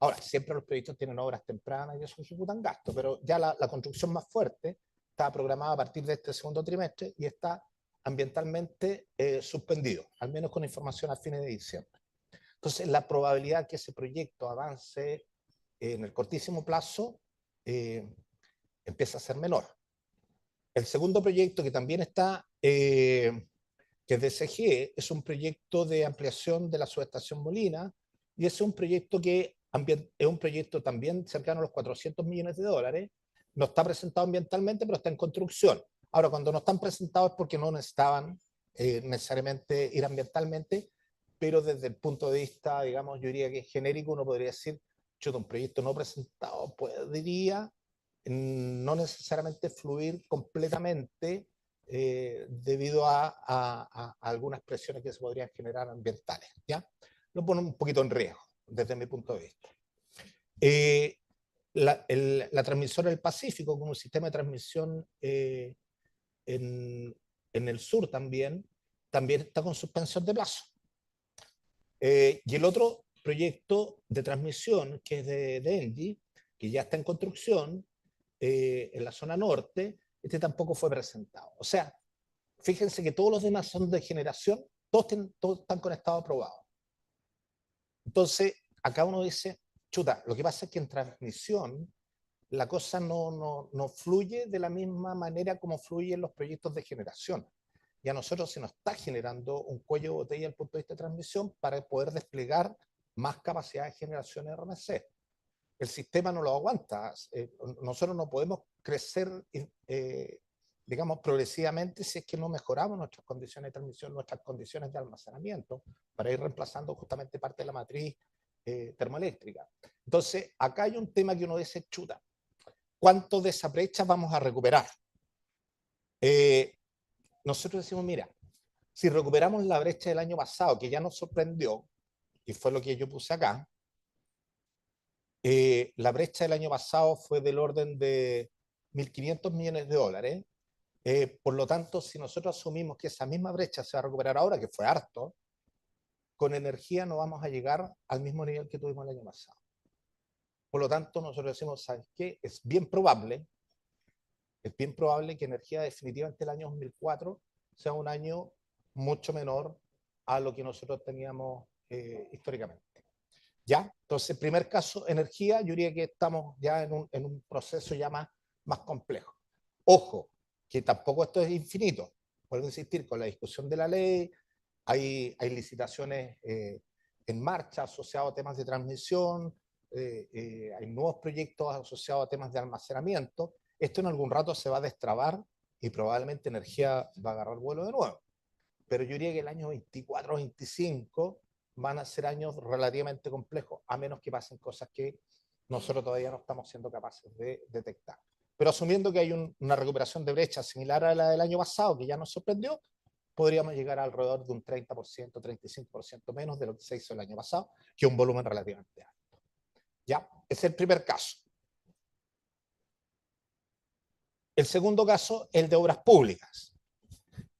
Ahora, siempre los proyectos tienen obras tempranas y eso ejecutan gastos, pero ya la construcción más fuerte está programada a partir de este segundo trimestre y está ambientalmente suspendido, al menos con información a fines de diciembre. Entonces, la probabilidad que ese proyecto avance en el cortísimo plazo empieza a ser menor. El segundo proyecto que también está, que es de CGE, es un proyecto de ampliación de la subestación Molina, y es un proyecto que es un proyecto también cercano a los 400 millones de dólares. No está presentado ambientalmente, pero está en construcción. Ahora, cuando no están presentados es porque no necesitaban necesariamente ir ambientalmente, pero desde el punto de vista, digamos, yo diría que genérico, uno podría decir, un proyecto no presentado podría no necesariamente fluir completamente debido a algunas presiones que se podrían generar ambientales, ¿ya? Lo pone un poquito en riesgo, desde mi punto de vista. La transmisora del Pacífico, como un sistema de transmisión en el sur también está con suspensión de plazo. Y el otro proyecto de transmisión, que es de Engie, que ya está en construcción en la zona norte, este tampoco fue presentado. O sea, fíjense que todos los demás son de generación, todos están conectados aprobados. Entonces, acá uno dice, chuta, lo que pasa es que en transmisión la cosa no fluye de la misma manera como fluyen los proyectos de generación. Y a nosotros se nos está generando un cuello de botella desde el punto de vista de transmisión para poder desplegar más capacidad de generación de RMC. El sistema no lo aguanta. Nosotros no podemos crecer, digamos, progresivamente si es que no mejoramos nuestras condiciones de transmisión, nuestras condiciones de almacenamiento, para ir reemplazando justamente parte de la matriz termoeléctrica. Entonces, acá hay un tema que uno dice, chuta, ¿cuánto de esa brecha vamos a recuperar? Nosotros decimos, mira, si recuperamos la brecha del año pasado, que ya nos sorprendió, y fue lo que yo puse acá, la brecha del año pasado fue del orden de 1.500 millones de dólares. Por lo tanto, si nosotros asumimos que esa misma brecha se va a recuperar ahora, que fue harto, con energía no vamos a llegar al mismo nivel que tuvimos el año pasado. Por lo tanto, nosotros decimos, ¿sabes qué? Es bien probable que energía definitivamente el año 2004 sea un año mucho menor a lo que nosotros teníamos históricamente. ¿Ya? Entonces, primer caso, energía, yo diría que estamos ya en un proceso ya más complejo. Ojo, que tampoco esto es infinito. Vuelvo a insistir, con la discusión de la ley, hay licitaciones en marcha asociadas a temas de transmisión, hay nuevos proyectos asociados a temas de almacenamiento. Esto en algún rato se va a destrabar y probablemente energía va a agarrar vuelo de nuevo. Pero yo diría que el año 24 o 25 van a ser años relativamente complejos, a menos que pasen cosas que nosotros todavía no estamos siendo capaces de detectar. Pero asumiendo que hay una recuperación de brecha similar a la del año pasado, que ya nos sorprendió, podríamos llegar alrededor de un 30%, 35% menos de lo que se hizo el año pasado, que es un volumen relativamente alto. ¿Ya? Ese es el primer caso. El segundo caso, el de obras públicas.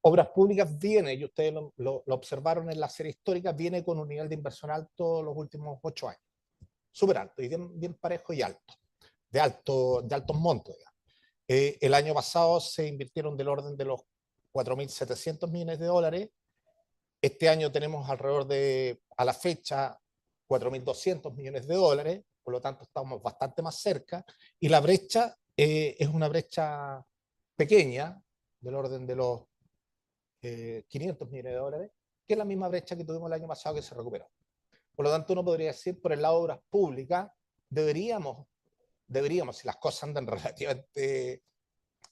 Obras públicas viene, y ustedes lo observaron en la serie histórica, viene con un nivel de inversión alto los últimos 8 años. Súper alto, y bien parejo y alto, de altos montos. El año pasado se invirtieron del orden de los 4.700 millones de dólares. Este año tenemos alrededor de, a la fecha, 4.200 millones de dólares, por lo tanto estamos bastante más cerca, y la brecha es una brecha pequeña, del orden de los 500 millones de dólares, que es la misma brecha que tuvimos el año pasado que se recuperó. Por lo tanto, uno podría decir, por el lado de obras públicas, deberíamos, si las cosas andan relativamente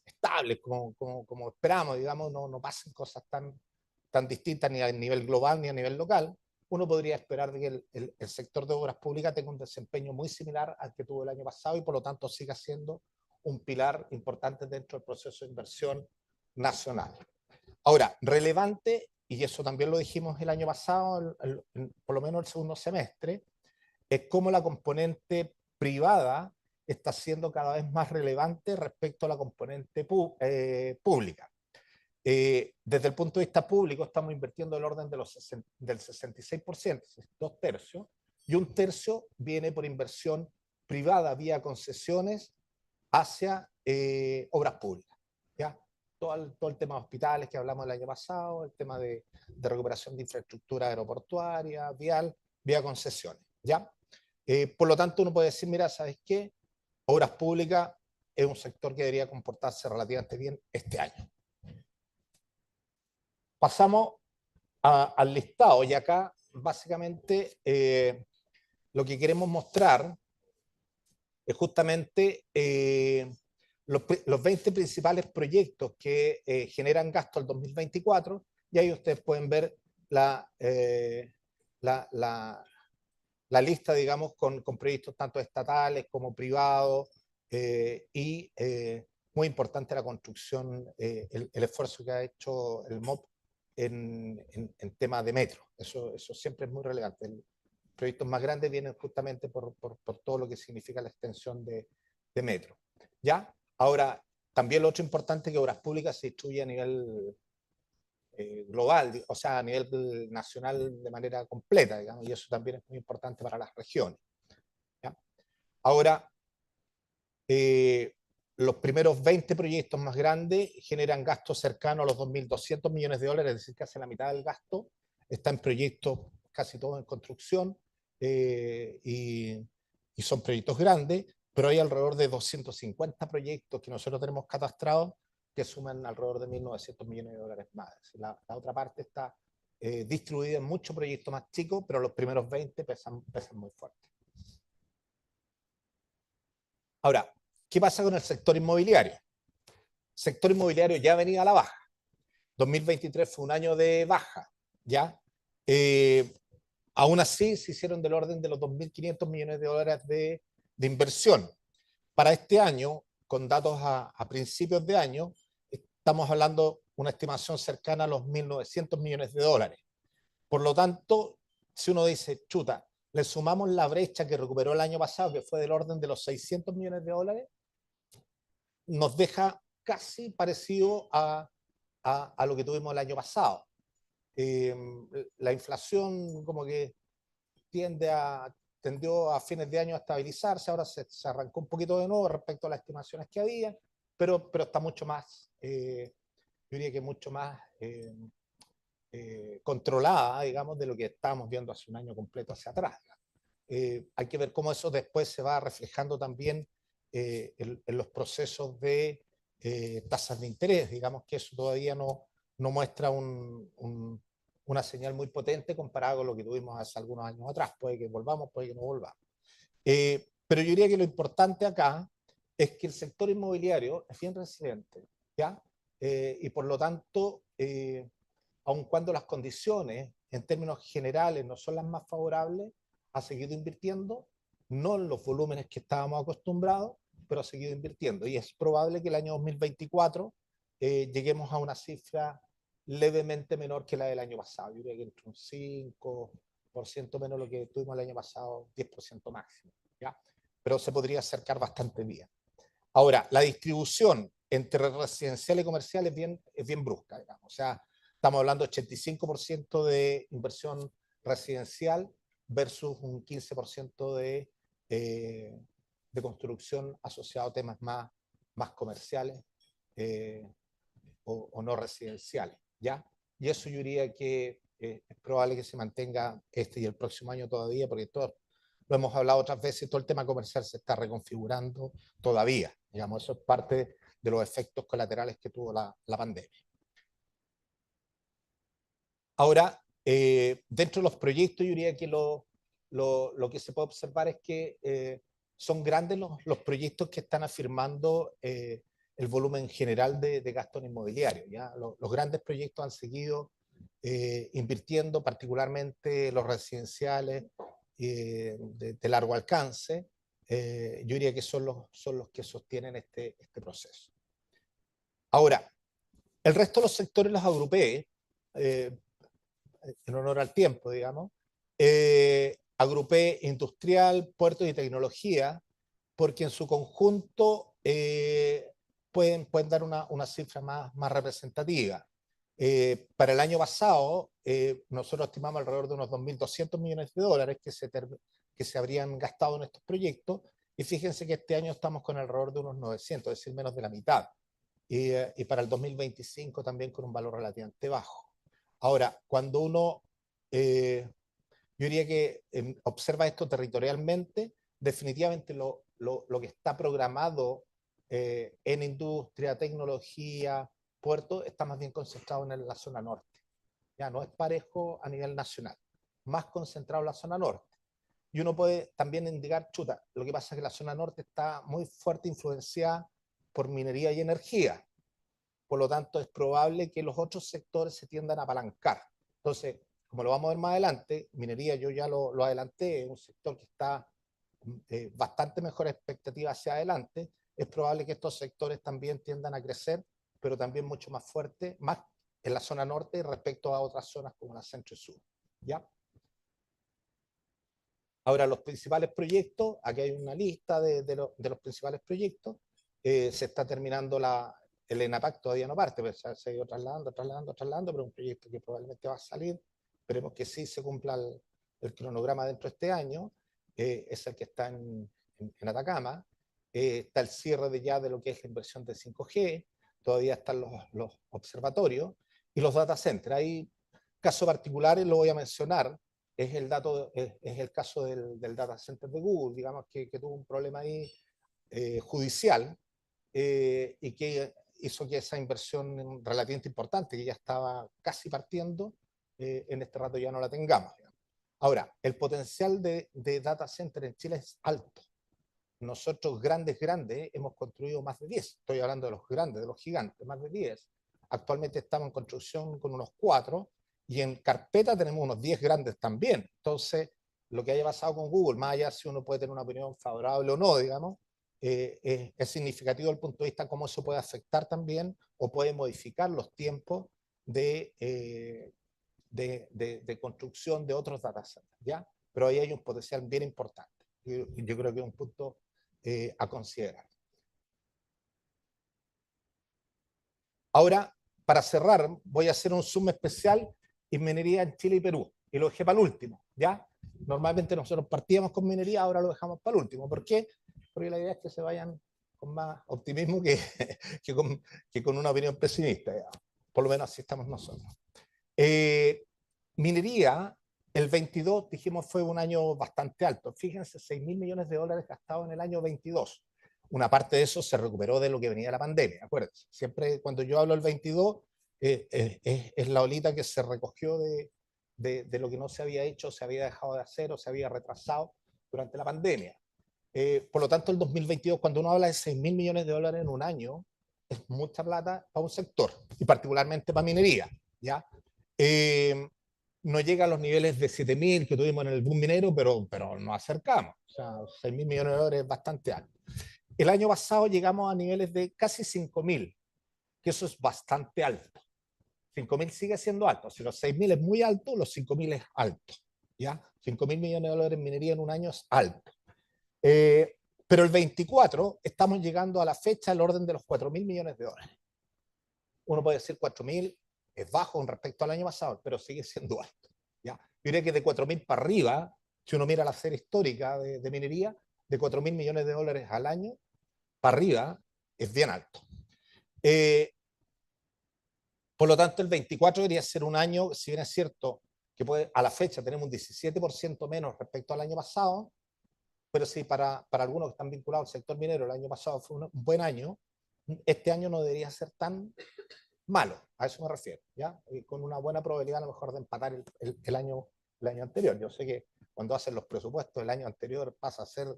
estables, como esperamos, digamos, no pasen cosas tan distintas ni a nivel global ni a nivel local, uno podría esperar que el sector de obras públicas tenga un desempeño muy similar al que tuvo el año pasado y por lo tanto siga siendo un pilar importante dentro del proceso de inversión nacional. Ahora, relevante, y eso también lo dijimos el año pasado, por lo menos el segundo semestre, es cómo la componente privada está siendo cada vez más relevante respecto a la componente pública. Desde el punto de vista público estamos invirtiendo el orden del 66%, 2/3, y 1/3 viene por inversión privada vía concesiones hacia obras públicas. ¿Ya? Todo el tema de hospitales que hablamos el año pasado, el tema de recuperación de infraestructura aeroportuaria, vial, vía concesiones, ¿ya? Por lo tanto, uno puede decir, mira, ¿sabes qué? Obras públicas es un sector que debería comportarse relativamente bien este año. Pasamos al listado y acá básicamente lo que queremos mostrar es justamente los 20 principales proyectos que generan gasto al 2024 y ahí ustedes pueden ver la lista, digamos, con proyectos tanto estatales como privados y muy importante la construcción, el esfuerzo que ha hecho el MOP en temas de metro. Eso siempre es muy relevante. Los proyectos más grandes vienen justamente por todo lo que significa la extensión de metro. ¿Ya? Ahora, también lo otro importante es que Obras Públicas se distribuye a nivel global, o sea, a nivel nacional de manera completa, digamos, y eso también es muy importante para las regiones. ¿Ya? Ahora, los primeros 20 proyectos más grandes generan gastos cercanos a los 2.200 millones de dólares, es decir, casi la mitad del gasto está en proyectos casi todos en construcción y son proyectos grandes, pero hay alrededor de 250 proyectos que nosotros tenemos catastrados que suman alrededor de 1.900 millones de dólares más. La otra parte está distribuida en muchos proyectos más chicos, pero los primeros 20 pesan muy fuerte. Ahora, ¿qué pasa con el sector inmobiliario? El sector inmobiliario ya venía a la baja. 2023 fue un año de baja, ¿ya? Aún así, se hicieron del orden de los 2.500 millones de dólares de inversión. Para este año, con datos a principios de año, estamos hablando de una estimación cercana a los 1.900 millones de dólares. Por lo tanto, si uno dice, chuta, le sumamos la brecha que recuperó el año pasado, que fue del orden de los 600 millones de dólares, nos deja casi parecido a lo que tuvimos el año pasado. La inflación como que tendió a fines de año a estabilizarse, ahora se arrancó un poquito de nuevo respecto a las estimaciones que había, pero está mucho más, yo diría que mucho más controlada, digamos, de lo que estábamos viendo hace un año completo hacia atrás. Hay que ver cómo eso después se va reflejando también en los procesos de tasas de interés, digamos que eso todavía no muestra una señal muy potente comparado con lo que tuvimos hace algunos años atrás. Puede que volvamos, puede que no volvamos. Pero yo diría que lo importante acá es que el sector inmobiliario es bien resiliente, ¿ya? Y por lo tanto, aun cuando las condiciones en términos generales no son las más favorables, ha seguido invirtiendo, no en los volúmenes que estábamos acostumbrados, pero ha seguido invirtiendo. Y es probable que el año 2024 lleguemos a una cifra levemente menor que la del año pasado. Yo diría que entre un 5% menos lo que tuvimos el año pasado, 10% máximo, ¿ya? Pero se podría acercar bastante bien. Ahora, la distribución entre residencial y comercial es bien brusca, digamos. O sea, estamos hablando de 85% de inversión residencial versus un 15% de construcción asociado a temas más comerciales o no residenciales, ¿ya? Y eso yo diría que es probable que se mantenga este y el próximo año todavía, porque todo, lo hemos hablado otras veces, todo el tema comercial se está reconfigurando todavía, digamos, eso es parte de los efectos colaterales que tuvo la pandemia. Ahora, dentro de los proyectos, yo diría que lo que se puede observar es que son grandes los proyectos que están afirmando el volumen general de gasto en inmobiliario, ¿ya? Los grandes proyectos han seguido invirtiendo, particularmente los residenciales de largo alcance. Yo diría que son los que sostienen este proceso. Ahora, el resto de los sectores los agrupé, en honor al tiempo, digamos, agrupé industrial, puertos y tecnología, porque en su conjunto pueden dar una cifra más representativa. Para el año pasado, nosotros estimamos alrededor de unos 2.200 millones de dólares que se habrían gastado en estos proyectos, y fíjense que este año estamos con alrededor de unos 900, es decir, menos de la mitad. Y para el 2025 también con un valor relativamente bajo. Ahora, cuando uno Yo diría que observa esto territorialmente, definitivamente lo que está programado en industria, tecnología, puerto, está más bien concentrado en la zona norte. Ya no es parejo a nivel nacional, más concentrado en la zona norte. Y uno puede también indicar, chuta, lo que pasa es que la zona norte está muy fuerte influenciada por minería y energía. Por lo tanto, es probable que los otros sectores se tiendan a apalancar. Entonces, como lo vamos a ver más adelante, minería yo ya lo adelanté, es un sector que está bastante mejor expectativa hacia adelante. Es probable que estos sectores también tiendan a crecer, pero también mucho más fuerte, más en la zona norte respecto a otras zonas como la centro y sur. ¿Ya? Ahora, los principales proyectos, aquí hay una lista de los principales proyectos. Se está terminando el ENAPAC, todavía no parte, pero se ha ido trasladando, pero es un proyecto que probablemente va a salir. Esperemos que sí se cumpla el cronograma dentro de este año. Es el que está en Atacama. Está el cierre ya de lo que es la inversión de 5G. Todavía están los observatorios y los data centers. Hay casos particulares, lo voy a mencionar. Es el caso del data center de Google, digamos que tuvo un problema ahí judicial y que hizo que esa inversión relativamente importante, que ya estaba casi partiendo, en este rato ya no la tengamos. Digamos. Ahora, el potencial de data center en Chile es alto. Nosotros grandes, hemos construido más de 10. Estoy hablando de los grandes, de los gigantes, más de 10. Actualmente estamos en construcción con unos 4 y en carpeta tenemos unos 10 grandes también. Entonces, lo que haya pasado con Google, más allá si uno puede tener una opinión favorable o no, digamos, es significativo desde el punto de vista cómo eso puede afectar también o puede modificar los tiempos de construcción de otros data centers, ¿ya? Pero ahí hay un potencial bien importante. Yo creo que es un punto a considerar. Ahora, para cerrar, voy a hacer un zoom especial en minería en Chile y Perú. Y lo dejé para el último, ¿ya? Normalmente nosotros partíamos con minería, ahora lo dejamos para el último. ¿Por qué? Porque la idea es que se vayan con más optimismo que con una opinión pesimista. ¿Ya? Por lo menos así estamos nosotros. Minería, el 22, dijimos, fue un año bastante alto. Fíjense, 6.000 millones de dólares gastados en el año 22. Una parte de eso se recuperó de lo que venía de la pandemia, acuérdense. Siempre cuando yo hablo del 22, es la olita que se recogió de lo que no se había hecho, se había dejado de hacer o se había retrasado durante la pandemia. Por lo tanto, el 2022, cuando uno habla de 6.000 millones de dólares en un año, es mucha plata para un sector, y particularmente para minería, ¿ya? No llega a los niveles de 7.000 que tuvimos en el boom minero, pero nos acercamos. O sea, 6.000 millones de dólares es bastante alto. El año pasado llegamos a niveles de casi 5.000, que eso es bastante alto. 5.000 sigue siendo alto. Si los 6.000 es muy alto, los 5.000 es alto. ¿Ya? 5.000 millones de dólares en minería en un año es alto. Pero el 24 estamos llegando a la fecha al orden de los 4.000 millones de dólares. Uno puede decir 4.000 es bajo con respecto al año pasado, pero sigue siendo alto. ¿Ya? Yo diría que de 4.000 para arriba, si uno mira la serie histórica de minería, de 4.000 millones de dólares al año, para arriba, es bien alto. Por lo tanto, el 24 debería ser un año, si bien es cierto que a la fecha tenemos un 17% menos respecto al año pasado, pero si para algunos que están vinculados al sector minero el año pasado fue un buen año, este año no debería ser tan malo, a eso me refiero, ¿ya? Y con una buena probabilidad a lo mejor de empatar el año anterior. Yo sé que cuando hacen los presupuestos el año anterior pasa a ser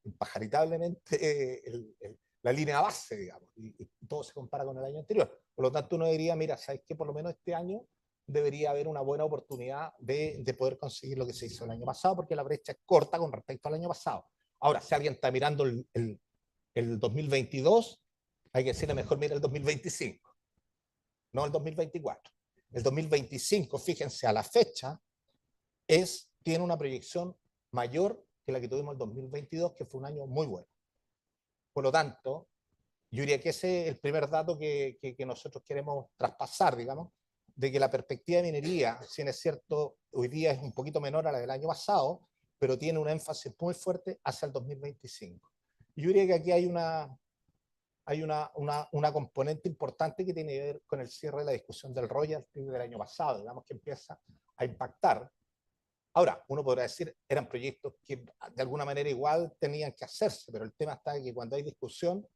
impajaritablemente la línea base, digamos, y todo se compara con el año anterior. Por lo tanto, uno diría, mira, ¿sabes qué? Por lo menos este año debería haber una buena oportunidad de poder conseguir lo que se hizo el año pasado, porque la brecha es corta con respecto al año pasado. Ahora, si alguien está mirando el 2022, hay que decirle mejor mira el 2025, no el 2024. El 2025, fíjense, a la fecha, tiene una proyección mayor que la que tuvimos el 2022, que fue un año muy bueno. Por lo tanto, yo diría que ese es el primer dato que nosotros queremos traspasar, digamos, de que la perspectiva de minería, si es cierto, hoy día es un poquito menor a la del año pasado, pero tiene un énfasis muy fuerte hacia el 2025. Yo diría que aquí hay una componente importante que tiene que ver con el cierre de la discusión del royalty del año pasado, digamos que empieza a impactar, Ahora, uno podrá decir, eran proyectos que de alguna manera igual tenían que hacerse, pero el tema está en que cuando hay discusión,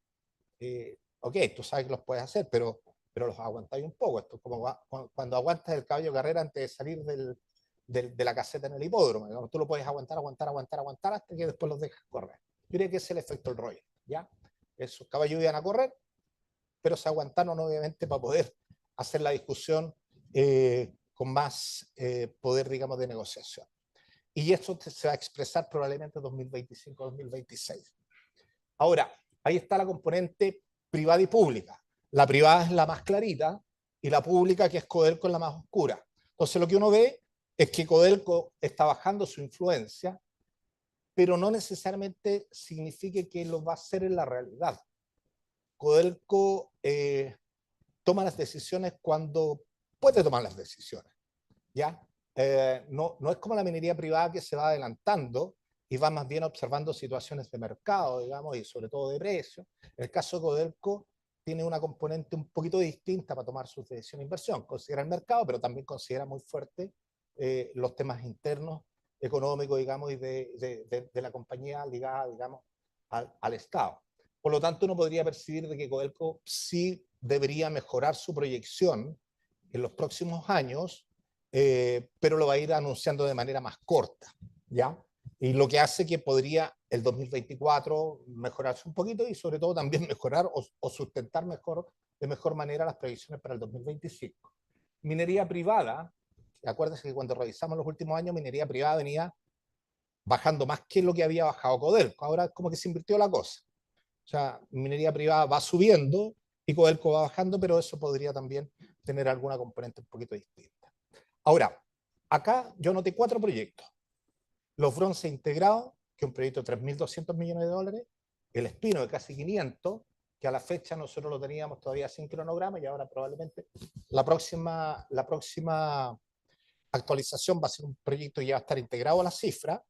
ok, tú sabes que los puedes hacer, pero los aguantáis un poco. Esto es como cuando aguantas el caballo de carrera antes de salir de la caseta en el hipódromo. Digamos, tú lo puedes aguantar hasta que después los dejas correr. Yo diría que ese es el efecto del rollo, ¿ya? Esos caballos iban a correr, pero se aguantaron obviamente para poder hacer la discusión con más poder, digamos, de negociación. Y esto se va a expresar probablemente en 2025-2026. Ahora, ahí está la componente privada y pública. La privada es la más clarita y la pública, que es Codelco, es la más oscura. Entonces, lo que uno ve es que Codelco está bajando su influencia, pero no necesariamente significa que lo va a hacer en la realidad. Codelco toma las decisiones cuando puede tomar las decisiones, ¿ya? No es como la minería privada que se va adelantando y va más bien observando situaciones de mercado, digamos, y sobre todo de precio. En el caso de Codelco tiene una componente un poquito distinta para tomar sus decisiones de inversión. Considera el mercado, pero también considera muy fuerte los temas internos, económicos, digamos, y de la compañía ligada, digamos, al Estado. Por lo tanto, uno podría percibir de que Codelco sí debería mejorar su proyección en los próximos años, pero lo va a ir anunciando de manera más corta, ¿ya? Y lo que hace que podría el 2024 mejorarse un poquito y sobre todo también mejorar o sustentar de mejor manera las previsiones para el 2025. Minería privada, acuérdense que cuando revisamos los últimos años, minería privada venía bajando más que lo que había bajado Codelco. Ahora es como que se invirtió la cosa. O sea, minería privada va subiendo y Codelco va bajando, pero eso podría también tener alguna componente un poquito distinta. Ahora, acá yo noté 4 proyectos. Los Bronce Integrados, que es un proyecto de 3.200 millones de dólares. El Espino de casi 500, que a la fecha nosotros lo teníamos todavía sin cronograma y ahora probablemente la próxima actualización va a ser un proyecto que ya va a estar integrado a la cifra,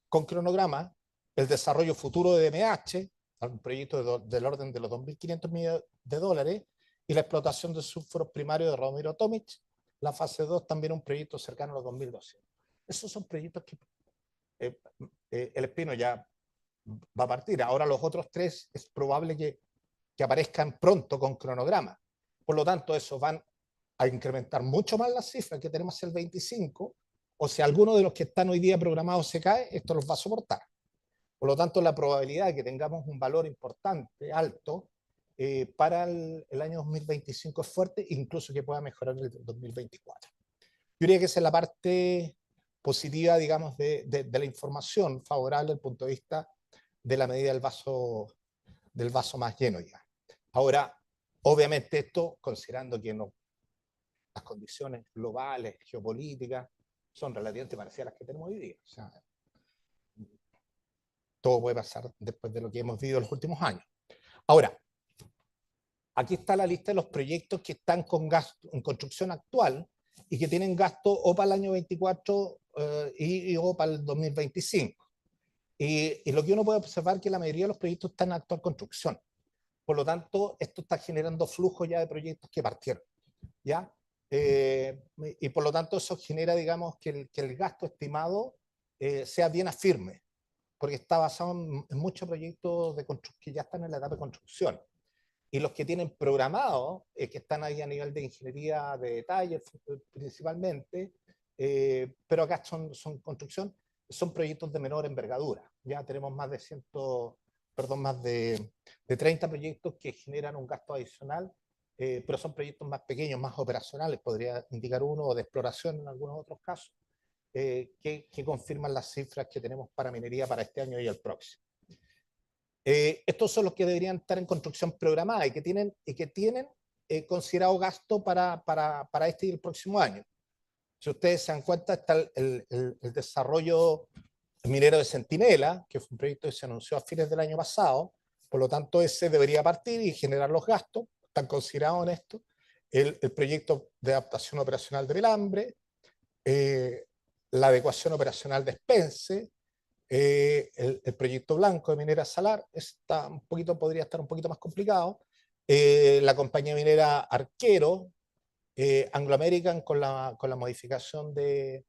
con cronograma. El desarrollo futuro de DMH, un proyecto del orden de los 2.500 millones de dólares, y la explotación de sulfuros primarios de Radomiro Tomic, la fase 2, también un proyecto cercano a los 2.200. Esos son proyectos que el Espino ya va a partir. Ahora los otros 3 es probable que aparezcan pronto con cronograma. Por lo tanto, esos van a incrementar mucho más las cifras que tenemos el 25, o si alguno de los que están hoy día programados se cae, esto los va a soportar. Por lo tanto, la probabilidad de que tengamos un valor importante, alto, para el año 2025 es fuerte, incluso que pueda mejorar el 2024. Yo diría que esa es la parte positiva, digamos, de la información favorable desde el punto de vista de la medida del vaso más lleno ya. Ahora, obviamente esto, considerando que las condiciones globales, geopolíticas, son relativamente parecidas a las que tenemos hoy día. O sea, todo puede pasar después de lo que hemos vivido en los últimos años. Ahora, aquí está la lista de los proyectos que están con gasto en construcción actual y que tienen gasto o para el año 24 o para el 2025. Y lo que uno puede observar es que la mayoría de los proyectos están en actual construcción. Por lo tanto, esto está generando flujo ya de proyectos que partieron, ¿ya? Y por lo tanto eso genera, digamos, que el gasto estimado sea bien firme, porque está basado en muchos proyectos que ya están en la etapa de construcción. Y los que tienen programado, que están ahí a nivel de ingeniería de detalle principalmente, pero acá son construcción, son proyectos de menor envergadura. Ya tenemos más de 30 proyectos que generan un gasto adicional, pero son proyectos más pequeños, más operacionales, podría indicar uno, o de exploración en algunos otros casos, que confirman las cifras que tenemos para minería para este año y el próximo. Estos son los que deberían estar en construcción programada y que tienen considerado gasto para este y el próximo año. Si ustedes se dan cuenta, está el desarrollo minero de Centinela, que fue un proyecto que se anunció a fines del año pasado. Por lo tanto, ese debería partir y generar los gastos. Están considerados en esto. El proyecto de adaptación operacional de Belambre, la adecuación operacional de Spence, el proyecto blanco de Minera Salar podría estar un poquito más complicado. La compañía minera Arquero, Anglo American con la modificación de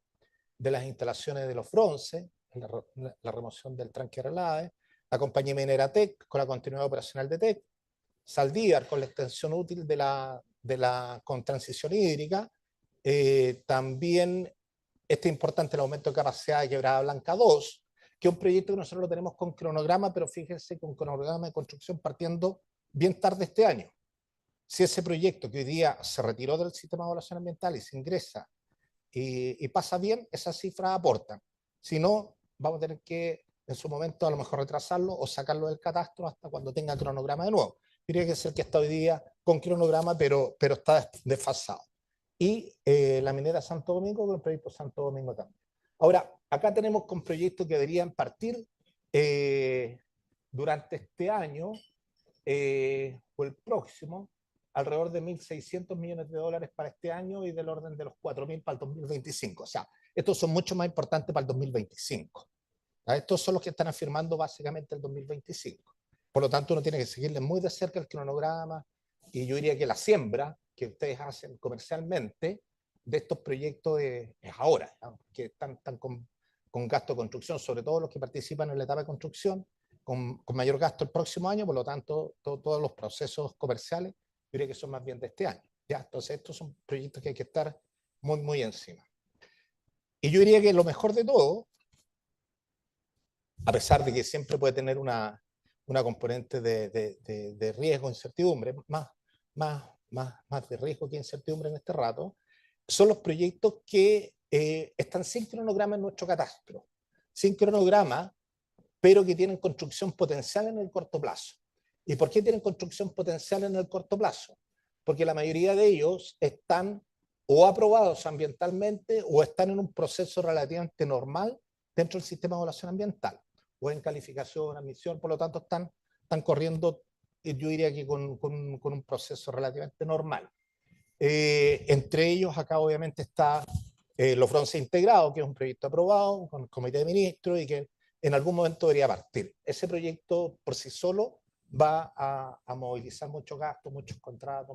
de las instalaciones de los bronces, la remoción del tranque relave, la compañía minera TEC con la continuidad operacional de TEC, Saldívar con la extensión útil con transición hídrica, también este importante el aumento de capacidad de Quebrada Blanca 2, que es un proyecto que nosotros lo tenemos con cronograma, pero fíjense con cronograma de construcción partiendo bien tarde este año. Si ese proyecto que hoy día se retiró del sistema de evaluación ambiental y se ingresa y pasa bien, esas cifras aportan. Si no, vamos a tener que en su momento a lo mejor retrasarlo o sacarlo del catastro hasta cuando tenga cronograma de nuevo. Diría que es el que está hoy día con cronograma, pero está desfasado. Y la minera Santo Domingo con el proyecto Santo Domingo también. Ahora, acá tenemos con proyectos que deberían partir durante este año o el próximo, alrededor de 1.600 millones de dólares para este año y del orden de los 4.000 para el 2025. O sea, estos son mucho más importantes para el 2025. Estos son los que están afirmando básicamente el 2025. Por lo tanto, uno tiene que seguirle muy de cerca el cronograma y yo diría que la siembra que ustedes hacen comercialmente de estos proyectos es ahora, ¿no? Que están con gasto de construcción, sobre todo los que participan en la etapa de construcción, con mayor gasto el próximo año, por lo tanto, todos los procesos comerciales, yo diría que son más bien de este año. ¿Ya? Entonces, estos son proyectos que hay que estar muy, muy encima. Y yo diría que lo mejor de todo, a pesar de que siempre puede tener una componente de riesgo, incertidumbre, más de riesgo que incertidumbre en este rato, son los proyectos que están sin cronograma en nuestro catastro. Sin cronograma, pero que tienen construcción potencial en el corto plazo. ¿Y por qué tienen construcción potencial en el corto plazo? Porque la mayoría de ellos están o aprobados ambientalmente o están en un proceso relativamente normal dentro del sistema de evaluación ambiental, o en calificación, admisión, por lo tanto están corriendo, yo diría que con un proceso relativamente normal. Entre ellos acá obviamente está los bronces integrados, que es un proyecto aprobado con el comité de ministros y que en algún momento debería partir. Ese proyecto por sí solo va a movilizar muchos gastos, muchos contratos,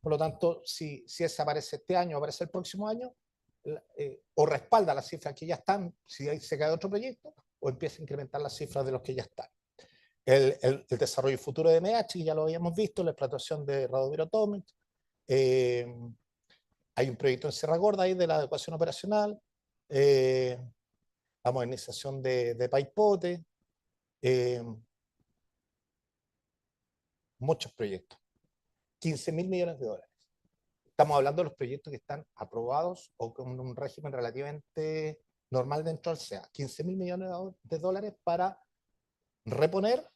por lo tanto, si ese aparece este año, aparece el próximo año, o respalda las cifras que ya están, si ahí se cae otro proyecto, o empieza a incrementar las cifras de los que ya están. El desarrollo futuro de MH, que ya lo habíamos visto, la explotación de Radoviro Atomic, hay un proyecto en Sierra Gorda ahí de la adecuación operacional, la modernización de Paipote, muchos proyectos, 15.000 millones de dólares. Estamos hablando de los proyectos que están aprobados o con un régimen relativamente normal dentro del SEA. 15.000 millones de dólares para reponer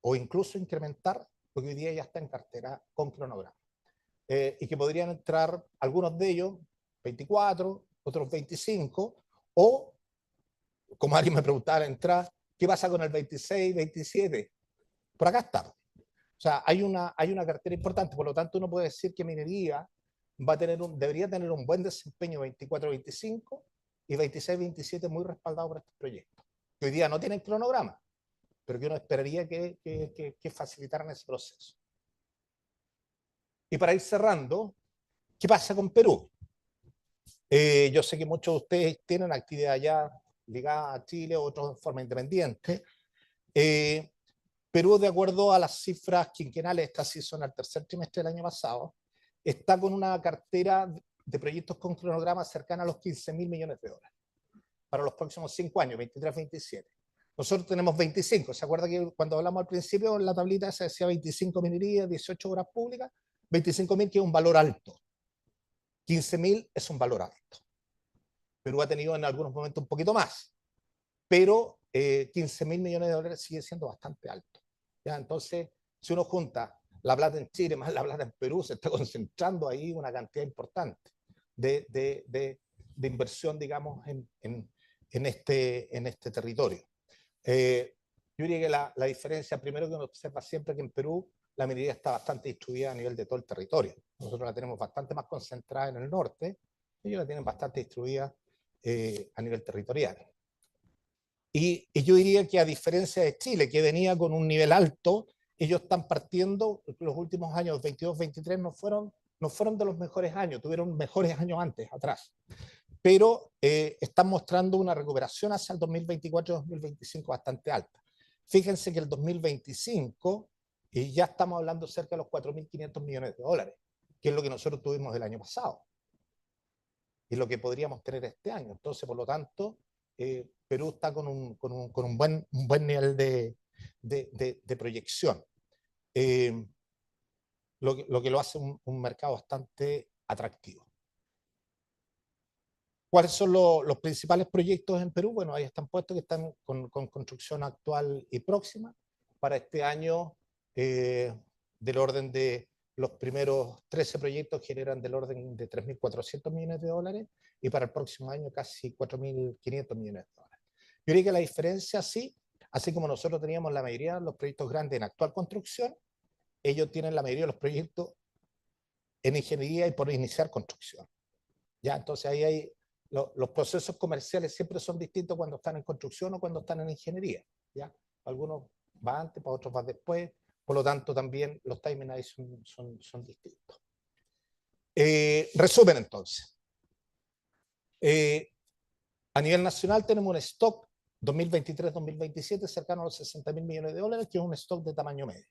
o incluso incrementar lo que hoy día ya está en cartera con cronograma. Y que podrían entrar algunos de ellos 24, otros 25, o como alguien me preguntaba al entrar, ¿qué pasa con el 26, 27? Por acá está. O sea, hay una cartera importante, por lo tanto uno puede decir que minería debería tener un buen desempeño 24-25 y 26-27 muy respaldado por estos proyectos, que hoy día no tienen cronograma, pero que uno esperaría que facilitaran ese proceso. Y para ir cerrando, ¿qué pasa con Perú? Yo sé que muchos de ustedes tienen actividad ya ligada a Chile, otros de forma independiente. Perú, de acuerdo a las cifras quinquenales, estas sí son al tercer trimestre del año pasado, está con una cartera de proyectos con cronograma cercana a los 15.000 millones de dólares para los próximos 5 años, 23-27. Nosotros tenemos 25. ¿Se acuerda que cuando hablamos al principio en la tablita se decía 25 minerías, 18 obras públicas? 25.000, que es un valor alto. 15.000 es un valor alto. Perú ha tenido en algunos momentos un poquito más, pero 15.000 millones de dólares sigue siendo bastante alto. ¿Ya? Entonces, si uno junta la plata en Chile más la plata en Perú, se está concentrando ahí una cantidad importante de inversión, digamos, en este territorio. Yo diría que la diferencia, primero que uno observa siempre que en Perú la minería está bastante distribuida a nivel de todo el territorio. Nosotros la tenemos bastante más concentrada en el norte, ellos la tienen bastante distribuida a nivel territorial. Y yo diría que a diferencia de Chile, que venía con un nivel alto, ellos están partiendo, los últimos años 22-23 no fueron de los mejores años, tuvieron mejores años antes, atrás. pero están mostrando una recuperación hacia el 2024-2025 bastante alta. Fíjense que el 2025 ya estamos hablando cerca de los 4.500 millones de dólares, que es lo que nosotros tuvimos el año pasado y lo que podríamos tener este año. Entonces, por lo tanto, Perú está con un buen nivel de proyección, lo que lo hace un mercado bastante atractivo. ¿Cuáles son los principales proyectos en Perú? Bueno, ahí están puestos, que están con construcción actual y próxima. Para este año, del orden de los primeros 13 proyectos generan del orden de 3.400 millones de dólares, y para el próximo año casi 4.500 millones de dólares. Yo diría que la diferencia, sí, así como nosotros teníamos la mayoría de los proyectos grandes en actual construcción, ellos tienen la mayoría de los proyectos en ingeniería y por iniciar construcción. ¿Ya? Entonces ahí hay los procesos comerciales siempre son distintos cuando están en construcción o cuando están en ingeniería. ¿Ya? Algunos van antes, para otros van después, por lo tanto también los timings ahí son distintos. Resumen entonces. A nivel nacional tenemos un stock 2023-2027 cercano a los 60.000 millones de dólares, que es un stock de tamaño medio.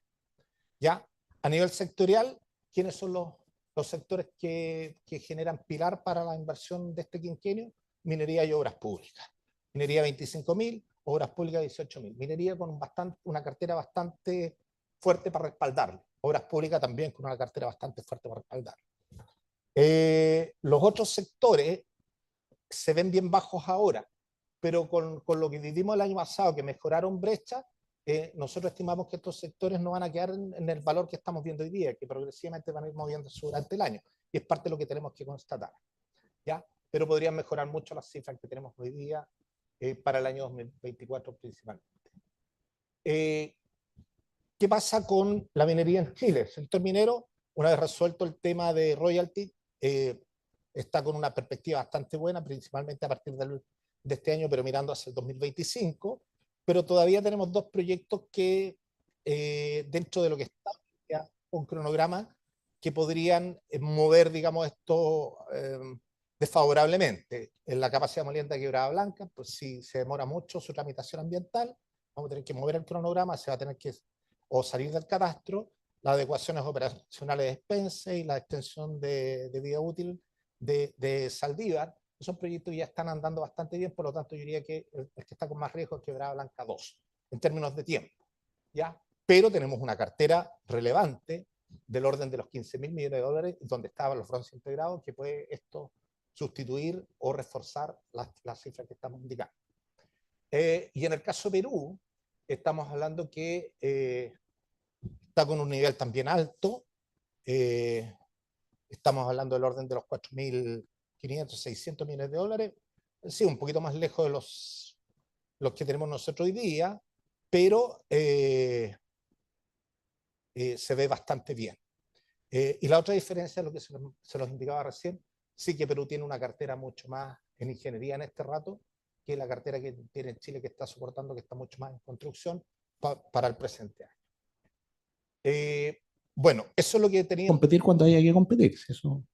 ¿Ya? A nivel sectorial, ¿quiénes son los sectores que generan pilar para la inversión de este quinquenio? Minería y obras públicas. Minería 25.000, obras públicas 18.000. Minería con una cartera bastante fuerte para respaldarlo. Obras públicas también con una cartera bastante fuerte para respaldarlo. Los otros sectores se ven bien bajos ahora, pero con lo que vivimos el año pasado, que mejoraron brechas, nosotros estimamos que estos sectores no van a quedar en el valor que estamos viendo hoy día, que progresivamente van a ir moviéndose durante el año, y es parte de lo que tenemos que constatar, ¿ya? Pero podrían mejorar mucho las cifras que tenemos hoy día para el año 2024 principalmente. ¿Qué pasa con la minería en Chile? El sector minero, una vez resuelto el tema de royalty, está con una perspectiva bastante buena, principalmente a partir de este año, pero mirando hacia el 2025, pero todavía tenemos dos proyectos que dentro de lo que está un cronograma que podrían mover, digamos, esto desfavorablemente. En la capacidad moliente de Quebrada Blanca, pues si se demora mucho su tramitación ambiental, vamos a tener que mover el cronograma, se va a tener que o salir del catastro, las adecuaciones operacionales de Spence y la extensión de vida útil de Saldívar. Son proyectos que ya están andando bastante bien, por lo tanto yo diría que el que está con más riesgo es Quebrada Blanca 2, en términos de tiempo, ¿ya? Pero tenemos una cartera relevante del orden de los 15.000 millones de dólares, donde estaban los bronce integrados, que puede esto sustituir o reforzar las cifras que estamos indicando. Y en el caso de Perú, estamos hablando que está con un nivel también alto, estamos hablando del orden de los 4.500, 600 millones de dólares, sí, un poquito más lejos de los que tenemos nosotros hoy día, pero se ve bastante bien. Y la otra diferencia, lo que se los indicaba recién, sí que Perú tiene una cartera mucho más en ingeniería en este rato, que la cartera que tiene Chile, que está soportando, que está mucho más en construcción para el presente año. Bueno, eso es lo que tenía. Competir cuando haya que competir, eso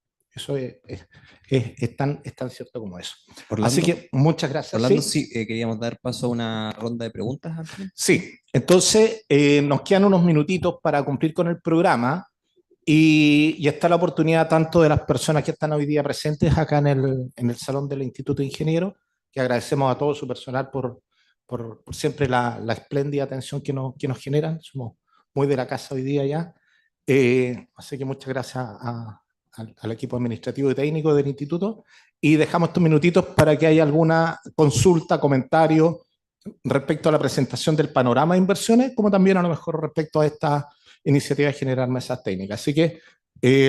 es tan cierto como eso. Orlando, así que muchas gracias. Orlando, sí, queríamos dar paso a una ronda de preguntas antes. Sí, entonces nos quedan unos minutitos para cumplir con el programa y está la oportunidad tanto de las personas que están hoy día presentes acá en el Salón del Instituto de Ingenieros, que agradecemos a todo su personal por siempre la espléndida atención que nos generan. Somos muy de la casa hoy día ya. Así que muchas gracias al equipo administrativo y técnico del instituto, y dejamos estos minutitos para que haya alguna consulta, comentario respecto a la presentación del panorama de inversiones, como también a lo mejor respecto a esta iniciativa de generar mesas técnicas. Así que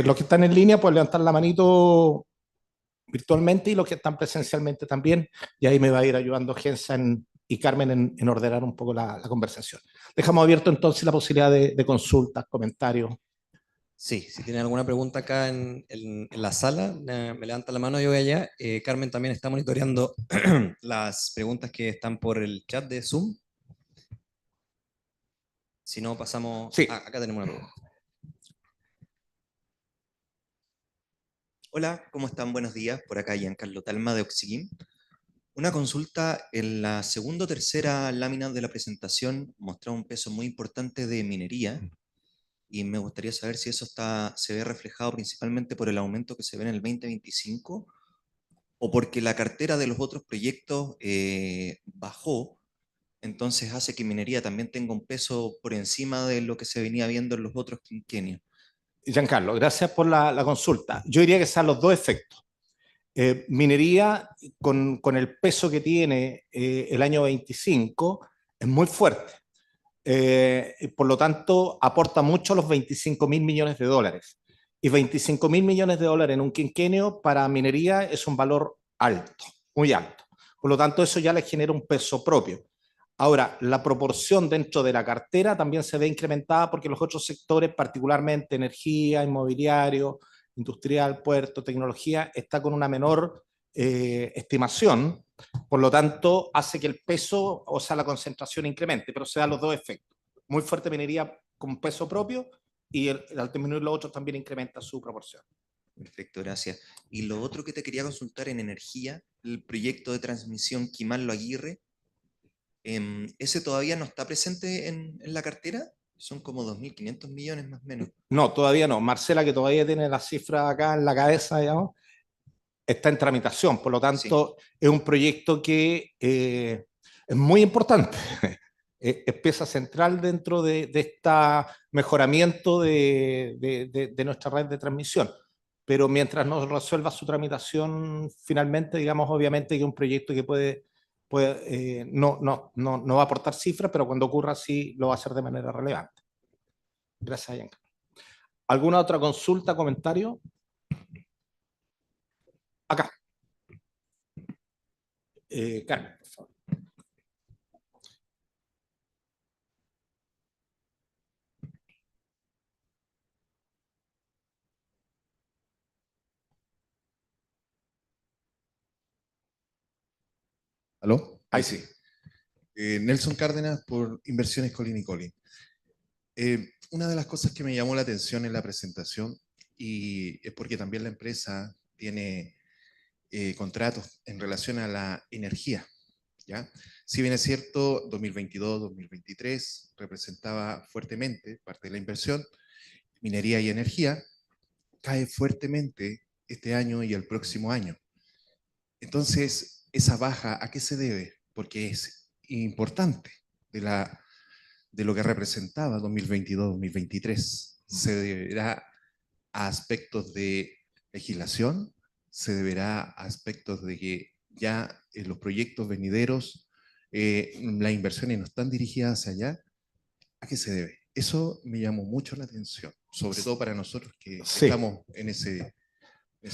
los que están en línea pueden levantar la manito virtualmente, y los que están presencialmente también, y ahí me va a ir ayudando Gensa y Carmen en ordenar un poco la conversación. Dejamos abierto entonces la posibilidad de consultas, comentarios. Sí, si tienen alguna pregunta acá en la sala, me levanta la mano, yo voy allá. Carmen también está monitoreando las preguntas que están por el chat de Zoom. Si no, pasamos... Sí. Acá tenemos una pregunta. Hola, ¿cómo están? Buenos días. Por acá Giancarlo Talma de Oxiguín. Una consulta, en la segunda o tercera lámina de la presentación mostraba un peso muy importante de minería y me gustaría saber si eso se ve reflejado principalmente por el aumento que se ve en el 2025 o porque la cartera de los otros proyectos bajó, entonces hace que minería también tenga un peso por encima de lo que se venía viendo en los otros quinquenios. Giancarlo, gracias por la consulta. Yo diría que están los dos efectos. Minería, con el peso que tiene el año 25, es muy fuerte. Por lo tanto, aporta mucho los 25.000 millones de dólares. Y 25.000 millones de dólares en un quinquenio para minería es un valor alto, muy alto. Por lo tanto, eso ya le genera un peso propio. Ahora, la proporción dentro de la cartera también se ve incrementada porque los otros sectores, particularmente energía, inmobiliario, industrial, puerto, tecnología, está con una menor estimación. Por lo tanto, hace que el peso, o sea, la concentración incremente, pero se dan los dos efectos. Muy fuerte minería con peso propio y al disminuir los otros también incrementa su proporción. Perfecto, gracias. Y lo otro que te quería consultar en energía, el proyecto de transmisión Quimán-Lo Aguirre, ¿ese todavía no está presente en la cartera? Son como 2.500 millones más o menos. No, todavía no. Marcela, que todavía tiene la cifra acá en la cabeza, digamos, está en tramitación. Por lo tanto, sí, es un proyecto que es muy importante. Es pieza central dentro de este mejoramiento de nuestra red de transmisión. Pero mientras no resuelva su tramitación finalmente, digamos, obviamente que es un proyecto que no va a aportar cifras, pero cuando ocurra sí lo va a hacer de manera relevante. Gracias, Yanka. ¿Alguna otra consulta, comentario? Acá. Carmen, por favor. ¿Aló? Ahí sí. Nelson Cárdenas por Inversiones Colin y Colin. Una de las cosas que me llamó la atención en la presentación, y es porque también la empresa tiene contratos en relación a la energía, ¿ya? Si bien es cierto, 2022-2023 representaba fuertemente parte de la inversión, minería y energía, cae fuertemente este año y el próximo año. Entonces, esa baja, ¿a qué se debe? Porque es importante de lo que representaba 2022-2023. Se deberá a aspectos de legislación, se deberá a aspectos de que ya en los proyectos venideros las inversiones no están dirigidas hacia allá. ¿A qué se debe? Eso me llamó mucho la atención, sobre todo para nosotros que sí, estamos en ese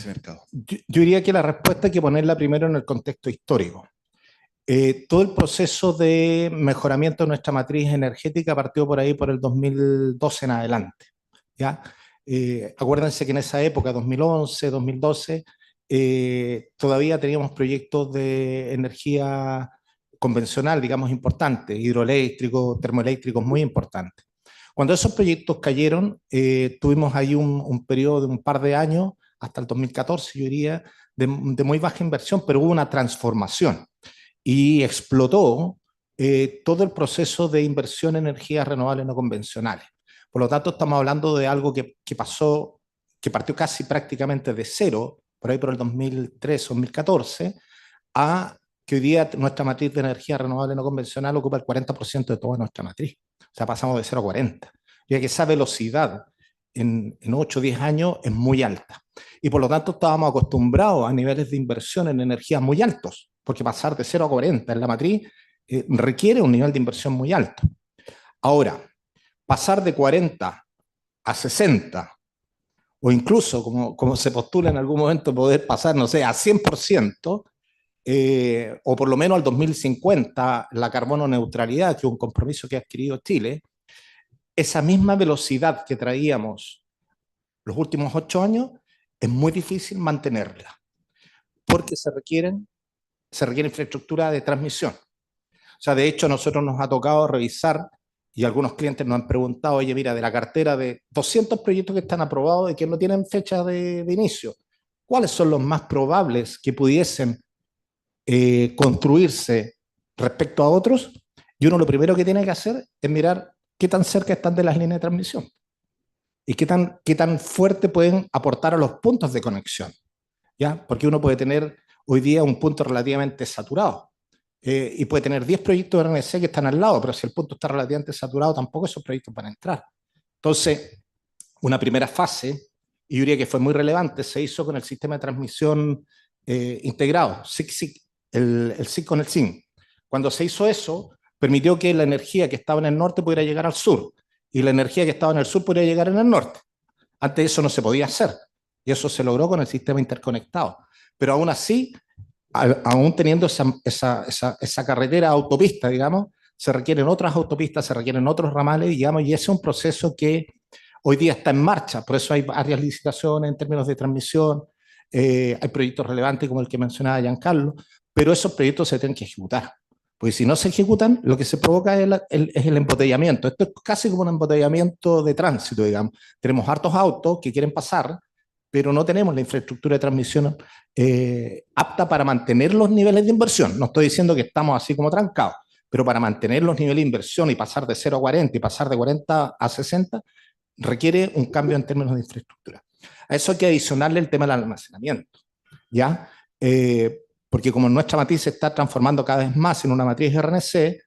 mercado. Yo diría que la respuesta hay que ponerla primero en el contexto histórico. Todo el proceso de mejoramiento de nuestra matriz energética partió por ahí por el 2012 en adelante, ¿ya? Acuérdense que en esa época, 2011, 2012, todavía teníamos proyectos de energía convencional, digamos, importantes, hidroeléctricos, termoeléctricos muy importantes. Cuando esos proyectos cayeron, tuvimos ahí un periodo de un par de años, hasta el 2014, yo diría, de muy baja inversión, pero hubo una transformación y explotó todo el proceso de inversión en energías renovables no convencionales. Por lo tanto, estamos hablando de algo que pasó, que partió casi prácticamente de cero, por ahí por el 2013 o 2014, a que hoy día nuestra matriz de energía renovable no convencional ocupa el 40% de toda nuestra matriz. O sea, pasamos de 0 a 40. Ya que esa velocidad en 8 o 10 años es muy alta. Y por lo tanto estábamos acostumbrados a niveles de inversión en energías muy altos, porque pasar de 0 a 40 en la matriz requiere un nivel de inversión muy alto. Ahora, pasar de 40 a 60, o incluso, como se postula en algún momento, poder pasar, no sé, a 100%, o por lo menos al 2050, la carbono neutralidad, que es un compromiso que ha adquirido Chile, esa misma velocidad que traíamos los últimos 8 años, es muy difícil mantenerla, porque se requiere infraestructura de transmisión. O sea, de hecho, a nosotros nos ha tocado revisar, y algunos clientes nos han preguntado, oye, mira, de la cartera de 200 proyectos que están aprobados y que no tienen fecha de inicio, cuáles son los más probables que pudiesen construirse respecto a otros, y uno lo primero que tiene que hacer es mirar qué tan cerca están de las líneas de transmisión y qué tan fuerte pueden aportar a los puntos de conexión, ¿ya? Porque uno puede tener hoy día un punto relativamente saturado y puede tener 10 proyectos de RNC que están al lado, pero si el punto está relativamente saturado, tampoco esos proyectos van a entrar. Entonces, una primera fase, y yo diría que fue muy relevante, se hizo con el sistema de transmisión integrado, SIC-SIC, el SIC con el SIN. Cuando se hizo eso, permitió que la energía que estaba en el norte pudiera llegar al sur, y la energía que estaba en el sur pudiera llegar en el norte. Antes eso no se podía hacer, y eso se logró con el sistema interconectado. Pero aún así, aún teniendo esa carretera autopista, digamos, se requieren otras autopistas, se requieren otros ramales, digamos, y ese es un proceso que hoy día está en marcha. Por eso hay varias licitaciones en términos de transmisión, hay proyectos relevantes como el que mencionaba Giancarlo, pero esos proyectos se tienen que ejecutar. Porque si no se ejecutan, lo que se provoca es el embotellamiento. Esto es casi como un embotellamiento de tránsito, digamos. Tenemos hartos autos que quieren pasar, pero no tenemos la infraestructura de transmisión apta para mantener los niveles de inversión. No estoy diciendo que estamos así como trancados, pero para mantener los niveles de inversión y pasar de 0 a 40 y pasar de 40 a 60, requiere un cambio en términos de infraestructura. A eso hay que adicionarle el tema del almacenamiento, ¿ya? Porque como nuestra matriz se está transformando cada vez más en una matriz RNC,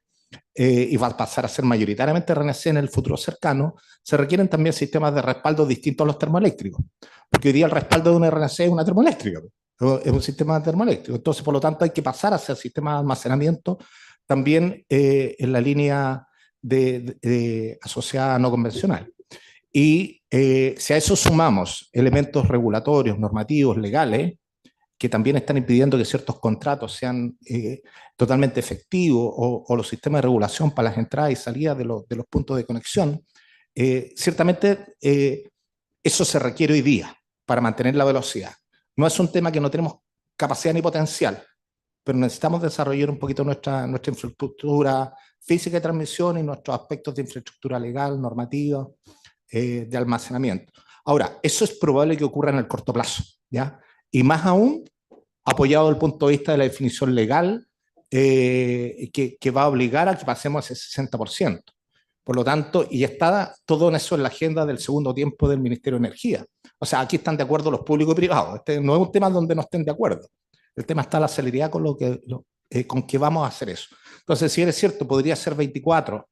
y va a pasar a ser mayoritariamente RNC en el futuro cercano, se requieren también sistemas de respaldo distintos a los termoeléctricos. Porque hoy día el respaldo de una RNC es una termoeléctrica, es un sistema termoeléctrico. Entonces, por lo tanto, hay que pasar hacia sistemas de almacenamiento también en la línea asociada no convencional. Y si a eso sumamos elementos regulatorios, normativos, legales, que también están impidiendo que ciertos contratos sean totalmente efectivos o los sistemas de regulación para las entradas y salidas de los puntos de conexión, ciertamente eso se requiere hoy día para mantener la velocidad. No es un tema que no tenemos capacidad ni potencial, pero necesitamos desarrollar un poquito nuestra infraestructura física de transmisión y nuestros aspectos de infraestructura legal, normativa, de almacenamiento. Ahora, eso es probable que ocurra en el corto plazo, ¿ya? Y más aún, apoyado desde el punto de vista de la definición legal, que va a obligar a que pasemos a ese 60%. Por lo tanto, y está todo eso en la agenda del segundo tiempo del Ministerio de Energía. O sea, aquí están de acuerdo los públicos y privados. Este no es un tema donde no estén de acuerdo. El tema está la celeridad con con que vamos a hacer eso. Entonces, si es cierto, podría ser 24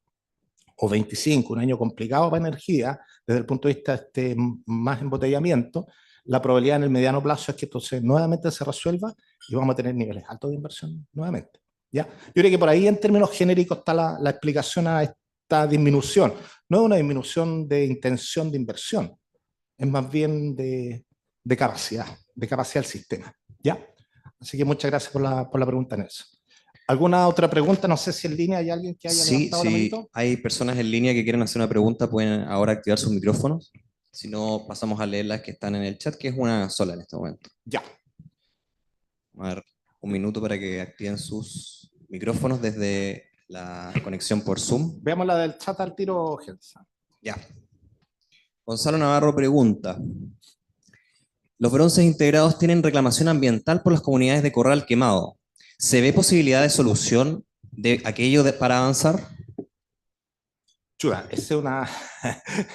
o 25, un año complicado para energía, desde el punto de vista de más embotellamiento, la probabilidad en el mediano plazo es que esto nuevamente se resuelva y vamos a tener niveles altos de inversión nuevamente, ¿ya? Yo creo que por ahí en términos genéricos está la explicación a esta disminución. No es una disminución de intención de inversión, es más bien de capacidad del sistema, ¿ya? Así que muchas gracias por la pregunta, Nelson. ¿Alguna otra pregunta? No sé si en línea hay alguien que haya levantado la Sí, manito. hay personas en línea que quieren hacer una pregunta, pueden ahora activar sus micrófonos. Si no, pasamos a leer las que están en el chat, que es una sola en este momento. Ya. Vamos a dar un minuto para que activen sus micrófonos desde la conexión por Zoom. Veamos la del chat al tiro, Gensa. Ya. Gonzalo Navarro pregunta: ¿los bronces integrados tienen reclamación ambiental por las comunidades de Corral Quemado? ¿Se ve posibilidad de solución de aquello para avanzar? Chuda, esa es una,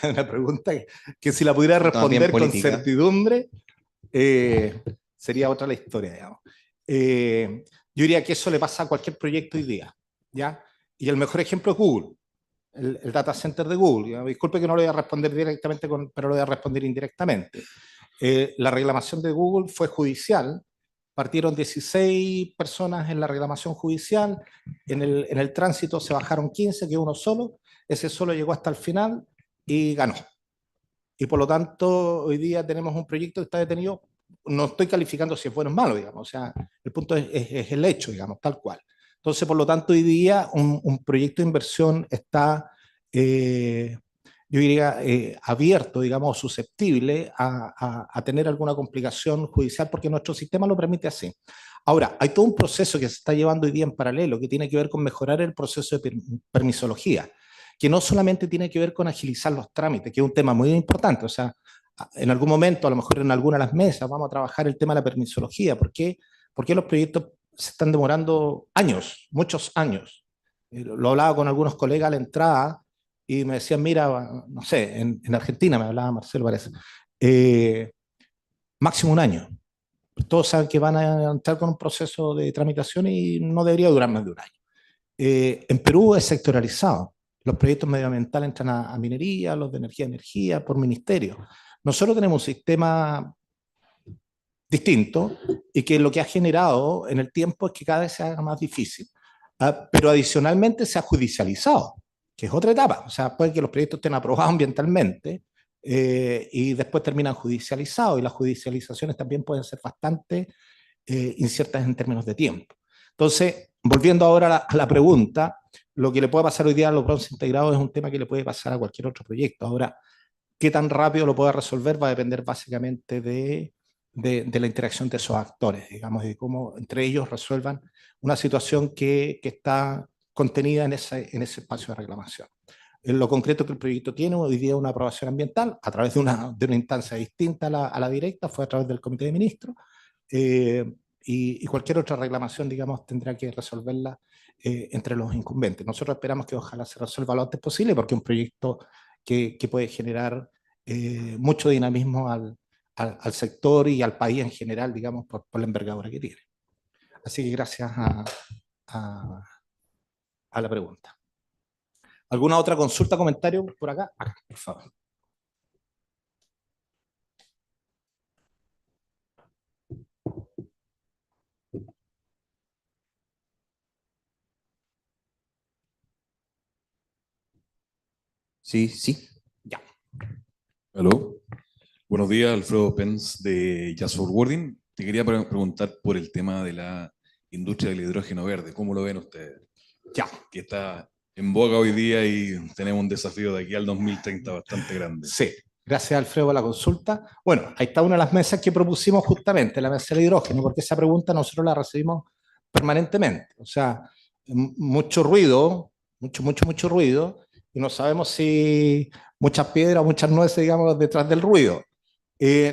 una pregunta que si la pudiera responder con certidumbre, sería otra la historia, digamos. Yo diría que eso le pasa a cualquier proyecto hoy día, ¿ya? Y el mejor ejemplo es Google, el data center de Google. ¿Ya? Disculpe que no lo voy a responder directamente, pero lo voy a responder indirectamente. La reclamación de Google fue judicial. Partieron 16 personas en la reclamación judicial, en el tránsito se bajaron 15, quedó uno solo, ese solo llegó hasta el final y ganó. Y por lo tanto, hoy día tenemos un proyecto que está detenido, no estoy calificando si es bueno o malo, digamos, o sea, el punto es el hecho, digamos, tal cual. Entonces, por lo tanto, hoy día un proyecto de inversión está, yo diría, abierto, digamos, susceptible a tener alguna complicación judicial porque nuestro sistema lo permite así. Ahora, hay todo un proceso que se está llevando hoy día en paralelo que tiene que ver con mejorar el proceso de permisología, que no solamente tiene que ver con agilizar los trámites, que es un tema muy importante, o sea, en algún momento, a lo mejor en alguna de las mesas, vamos a trabajar el tema de la permisología. ¿Por qué los proyectos se están demorando años, muchos años? Lo hablaba con algunos colegas a la entrada y me decían, mira, no sé, en Argentina me hablaba Marcelo, parece, máximo un año. Todos saben que van a entrar con un proceso de tramitación y no debería durar más de un año. En Perú es sectoralizado. Los proyectos medioambientales entran a minería, los de energía, por ministerio. Nosotros tenemos un sistema distinto y que lo que ha generado en el tiempo es que cada vez se haga más difícil. Pero adicionalmente se ha judicializado, que es otra etapa. O sea, puede que los proyectos estén aprobados ambientalmente y después terminan judicializados, y las judicializaciones también pueden ser bastante inciertas en términos de tiempo. Entonces, volviendo ahora a la pregunta, lo que le puede pasar hoy día a los bronce integrados es un tema que le puede pasar a cualquier otro proyecto. Ahora, qué tan rápido lo pueda resolver va a depender básicamente de la interacción de esos actores, digamos, y de cómo entre ellos resuelvan una situación que está contenida en ese espacio de reclamación. En lo concreto que el proyecto tiene hoy día una aprobación ambiental a través de una instancia distinta a la directa, fue a través del Comité de Ministros, y cualquier otra reclamación, digamos, tendrá que resolverla entre los incumbentes. Nosotros esperamos que ojalá se resuelva lo antes posible, porque es un proyecto que puede generar mucho dinamismo al sector y al país en general, digamos, por la envergadura que tiene. Así que gracias a la pregunta. ¿Alguna otra consulta, comentario por acá? Acá, por favor. Sí, sí. Ya. Aló. Buenos días, Alfredo Pens de Just Forwarding. Te quería preguntar por el tema de la industria del hidrógeno verde. ¿Cómo lo ven ustedes? Ya. Que está en boga hoy día y tenemos un desafío de aquí al 2030 bastante grande. Sí. Gracias, Alfredo, por la consulta. Bueno, ahí está una de las mesas que propusimos justamente, la mesa del hidrógeno, porque esa pregunta nosotros la recibimos permanentemente. O sea, mucho ruido, mucho ruido, y no sabemos si muchas piedras, muchas nueces, digamos, detrás del ruido.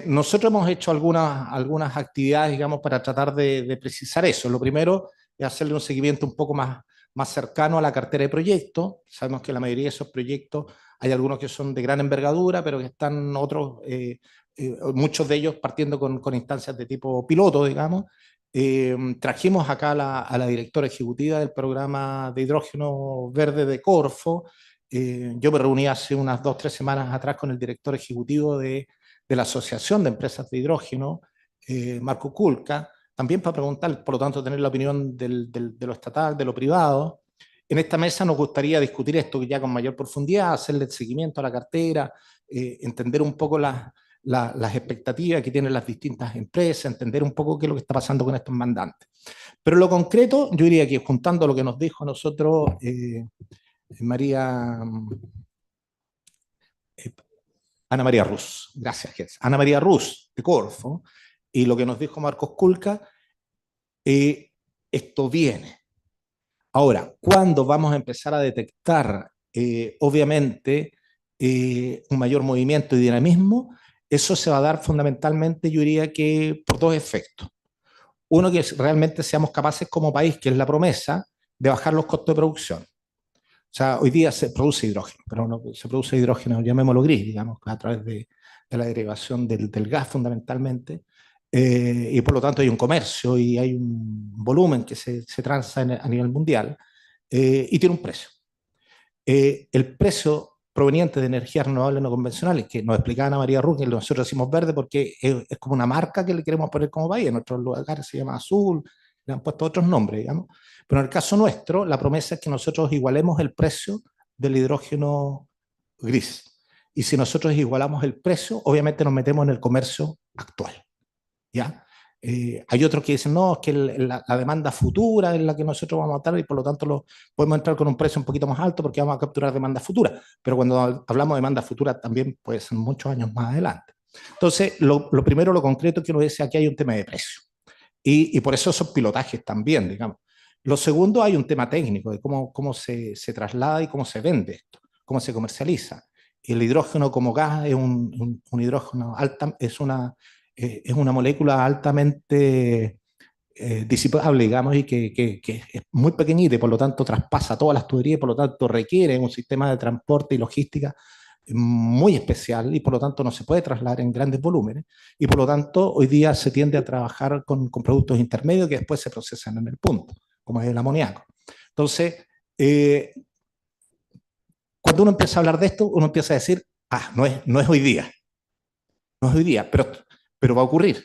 Nosotros hemos hecho algunas actividades, digamos, para tratar de precisar eso. Lo primero es hacerle un seguimiento un poco más cercano a la cartera de proyectos. Sabemos que la mayoría de esos proyectos, hay algunos que son de gran envergadura, pero que están otros, muchos de ellos partiendo con instancias de tipo piloto, digamos. Trajimos acá a la directora ejecutiva del programa de hidrógeno verde de Corfo. Yo me reuní hace unas 2 o 3 semanas atrás con el director ejecutivo de la Asociación de Empresas de Hidrógeno, Marco Kulka, también para preguntar, por lo tanto, tener la opinión de lo estatal, de lo privado. En esta mesa nos gustaría discutir esto ya con mayor profundidad, hacerle seguimiento a la cartera, entender un poco las expectativas que tienen las distintas empresas, entender un poco qué es lo que está pasando con estos mandantes. Pero lo concreto, yo diría que juntando lo que nos dijo a nosotros Ana María Rus, gracias, Jens. Ana María Rus, de Corfo, y lo que nos dijo Marcos Kulka, esto viene. Ahora, ¿cuándo vamos a empezar a detectar, obviamente, un mayor movimiento y dinamismo? Eso se va a dar fundamentalmente, yo diría que por 2 efectos. Uno, que realmente seamos capaces como país, que es la promesa, de bajar los costos de producción. O sea, hoy día se produce hidrógeno, pero no se produce hidrógeno, llamémoslo gris, digamos, a través de la derivación del gas fundamentalmente, y por lo tanto hay un comercio y hay un volumen que se transa a nivel mundial, y tiene un precio. El precio proveniente de energías renovables no convencionales, que nos explicaba Ana María Ruz, que nosotros decimos verde porque es como una marca que le queremos poner como país, en otros lugares se llama azul, le han puesto otros nombres, digamos. Pero en el caso nuestro, la promesa es que nosotros igualemos el precio del hidrógeno gris. Y si nosotros igualamos el precio, obviamente nos metemos en el comercio actual. ¿Ya? Hay otros que dicen, no, es que la demanda futura es la que nosotros vamos a tratar y por lo tanto podemos entrar con un precio un poquito más alto porque vamos a capturar demanda futura. Pero cuando hablamos de demanda futura también puede ser muchos años más adelante. Entonces, lo primero, lo concreto que uno dice, aquí hay un tema de precio. Y por eso esos pilotajes también, digamos. Lo segundo, hay un tema técnico de cómo se traslada y cómo se vende esto, cómo se comercializa. el hidrógeno como gas es un hidrógeno es una molécula altamente disipable, digamos, y que es muy pequeñita y por lo tanto traspasa todas las tuberías, y por lo tanto requiere un sistema de transporte y logística muy especial y por lo tanto no se puede trasladar en grandes volúmenes y por lo tanto hoy día se tiende a trabajar con productos intermedios que después se procesan en el punto, como es el amoníaco. Entonces, cuando uno empieza a hablar de esto, uno empieza a decir, no es hoy día, no es hoy día, pero va a ocurrir,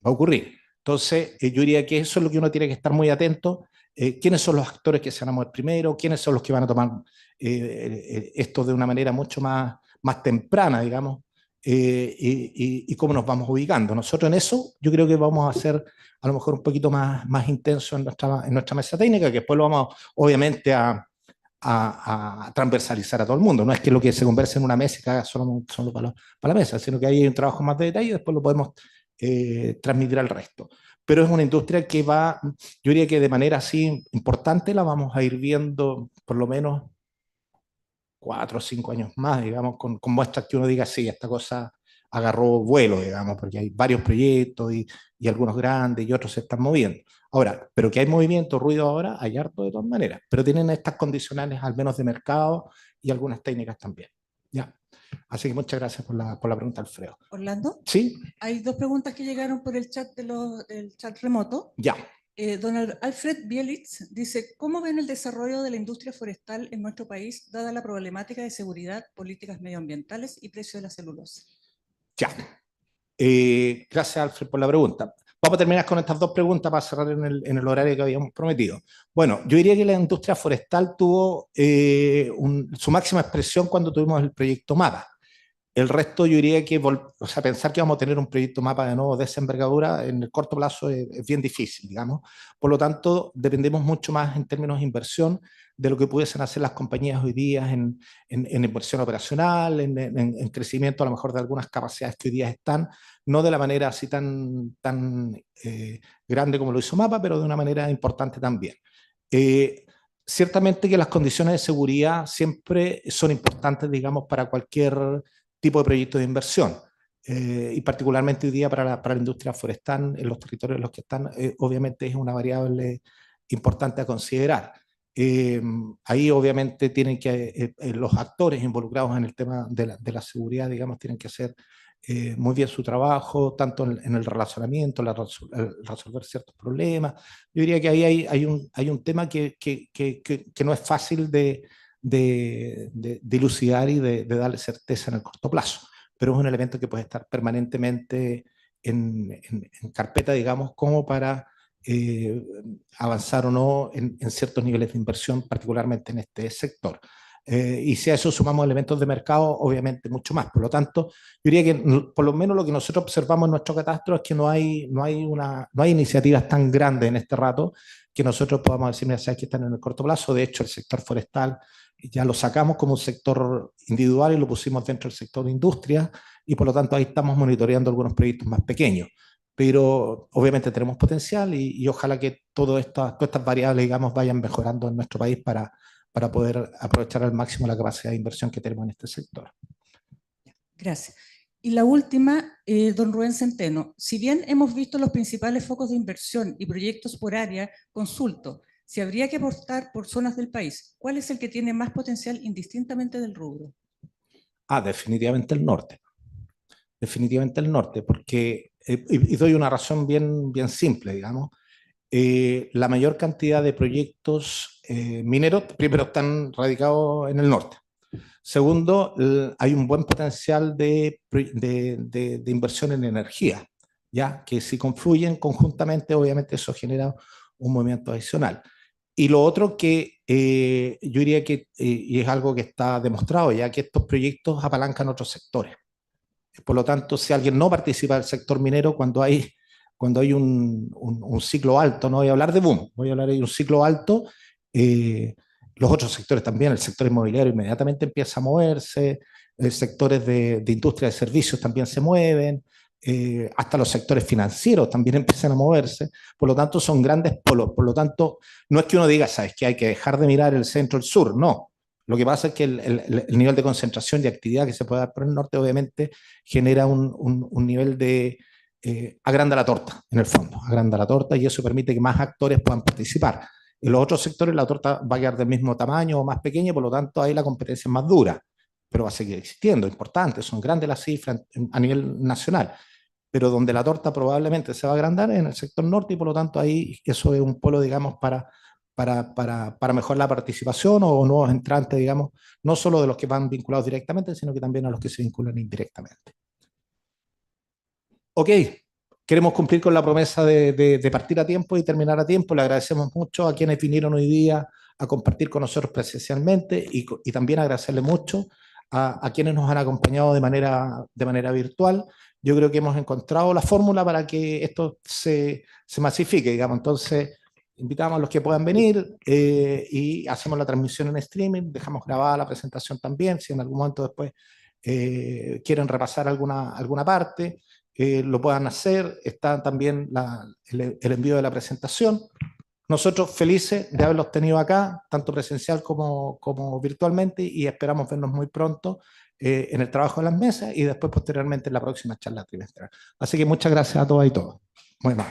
va a ocurrir. Entonces, yo diría que eso es lo que uno tiene que estar muy atento. ¿Quiénes son los actores que se van a mover primero? ¿Quiénes son los que van a tomar esto de una manera mucho más temprana, digamos? Y cómo nos vamos ubicando. Nosotros en eso, yo creo que vamos a ser a lo mejor un poquito más intenso en nuestra mesa técnica, que después lo vamos, obviamente, a transversalizar a todo el mundo. No es que lo que se converse en una mesa y que haga solo para la mesa, sino que ahí hay un trabajo más de detalle y después lo podemos transmitir al resto. Pero es una industria que va, yo diría que de manera así importante la vamos a ir viendo por lo menos 4 o 5 años más, digamos, con muestras que uno diga, sí, esta cosa agarró vuelo, digamos, porque hay varios proyectos y algunos grandes y otros se están moviendo. Ahora, pero que hay movimiento, ruido ahora, hay harto de todas maneras, pero tienen estas condicionales al menos de mercado y algunas técnicas también. ¿Ya? Así que muchas gracias por la pregunta, Alfredo. Orlando. Sí. Hay 2 preguntas que llegaron por el chat del chat remoto. Ya. Don Alfred Bielitz dice, ¿cómo ven el desarrollo de la industria forestal en nuestro país, dada la problemática de seguridad, políticas medioambientales y precio de la celulosa? Ya. Gracias, Alfred, por la pregunta. Vamos a terminar con estas 2 preguntas para cerrar en el horario que habíamos prometido. Bueno, yo diría que la industria forestal tuvo su máxima expresión cuando tuvimos el proyecto MAPA. El resto yo diría que, pensar que vamos a tener un proyecto MAPA de nuevo de esa envergadura en el corto plazo es bien difícil, digamos. Por lo tanto, dependemos mucho más en términos de inversión de lo que pudiesen hacer las compañías hoy día en inversión operacional, en crecimiento a lo mejor de algunas capacidades que hoy día están, no de la manera así tan grande como lo hizo MAPA, pero de una manera importante también. Ciertamente que las condiciones de seguridad siempre son importantes, digamos, para cualquier tipo de proyecto de inversión. Y particularmente hoy día para la industria forestal, en los territorios en los que están, obviamente es una variable importante a considerar. Ahí obviamente tienen que, los actores involucrados en el tema de la seguridad, digamos, tienen que hacer muy bien su trabajo, tanto en el relacionamiento, resolver ciertos problemas. Yo diría que ahí hay un tema que no es fácil de dilucidar y de darle certeza en el corto plazo, pero es un elemento que puede estar permanentemente en carpeta, digamos, como para avanzar o no en ciertos niveles de inversión, particularmente en este sector. Y si a eso sumamos elementos de mercado, obviamente mucho más. Por lo tanto, yo diría que por lo menos lo que nosotros observamos en nuestro catastro es que no hay iniciativas tan grandes en este rato que nosotros podamos decir, mira, sabes que están en el corto plazo. De hecho, el sector forestal ya lo sacamos como un sector individual y lo pusimos dentro del sector de industria y por lo tanto ahí estamos monitoreando algunos proyectos más pequeños. Pero obviamente tenemos potencial y ojalá que todas estas variables, digamos, vayan mejorando en nuestro país para poder aprovechar al máximo la capacidad de inversión que tenemos en este sector. Gracias. Y la última, don Rubén Centeno. Si bien hemos visto los principales focos de inversión y proyectos por área, consulto, si habría que apostar por zonas del país, ¿cuál es el que tiene más potencial indistintamente del rubro? Definitivamente el norte. Definitivamente el norte, porque, y doy una razón bien simple, digamos, la mayor cantidad de proyectos mineros, primero, están radicados en el norte. Segundo, hay un buen potencial de inversión en energía, ¿ya? Que si confluyen conjuntamente, obviamente eso genera un movimiento adicional. Y lo otro que yo diría que, y es algo que está demostrado ya, que estos proyectos apalancan otros sectores. Por lo tanto, si alguien no participa del sector minero, cuando hay un ciclo alto, no voy a hablar de boom, voy a hablar de un ciclo alto, los otros sectores también, el sector inmobiliario inmediatamente empieza a moverse, sectores de industria de servicios también se mueven, hasta los sectores financieros también empiezan a moverse, por lo tanto son grandes polos, por lo tanto no es que uno diga, sabes que hay que dejar de mirar el centro, el sur, no, Lo que pasa es que el nivel de concentración y actividad que se puede dar por el norte obviamente genera un nivel de agranda la torta, en el fondo, agranda la torta y eso permite que más actores puedan participar. En los otros sectores la torta va a quedar del mismo tamaño o más pequeña, por lo tanto ahí la competencia es más dura, pero va a seguir existiendo, importante, son grandes las cifras a nivel nacional, pero donde la torta probablemente se va a agrandar en el sector norte y por lo tanto ahí eso es un polo, digamos, para mejorar la participación o nuevos entrantes, digamos, no solo de los que van vinculados directamente, sino que también a los que se vinculan indirectamente. Ok, queremos cumplir con la promesa de partir a tiempo y terminar a tiempo. Le agradecemos mucho a quienes vinieron hoy día a compartir con nosotros presencialmente y también agradecerle mucho a quienes nos han acompañado de manera virtual. Yo creo que hemos encontrado la fórmula para que esto se masifique, digamos. Entonces, invitamos a los que puedan venir y hacemos la transmisión en streaming, dejamos grabada la presentación también, si en algún momento después quieren repasar alguna parte, lo puedan hacer. Está también el envío de la presentación. Nosotros felices de haberlos tenido acá, tanto presencial como virtualmente, y esperamos vernos muy pronto en el trabajo de las mesas y después posteriormente en la próxima charla trimestral. Así que muchas gracias a todas y todos. Muy mal.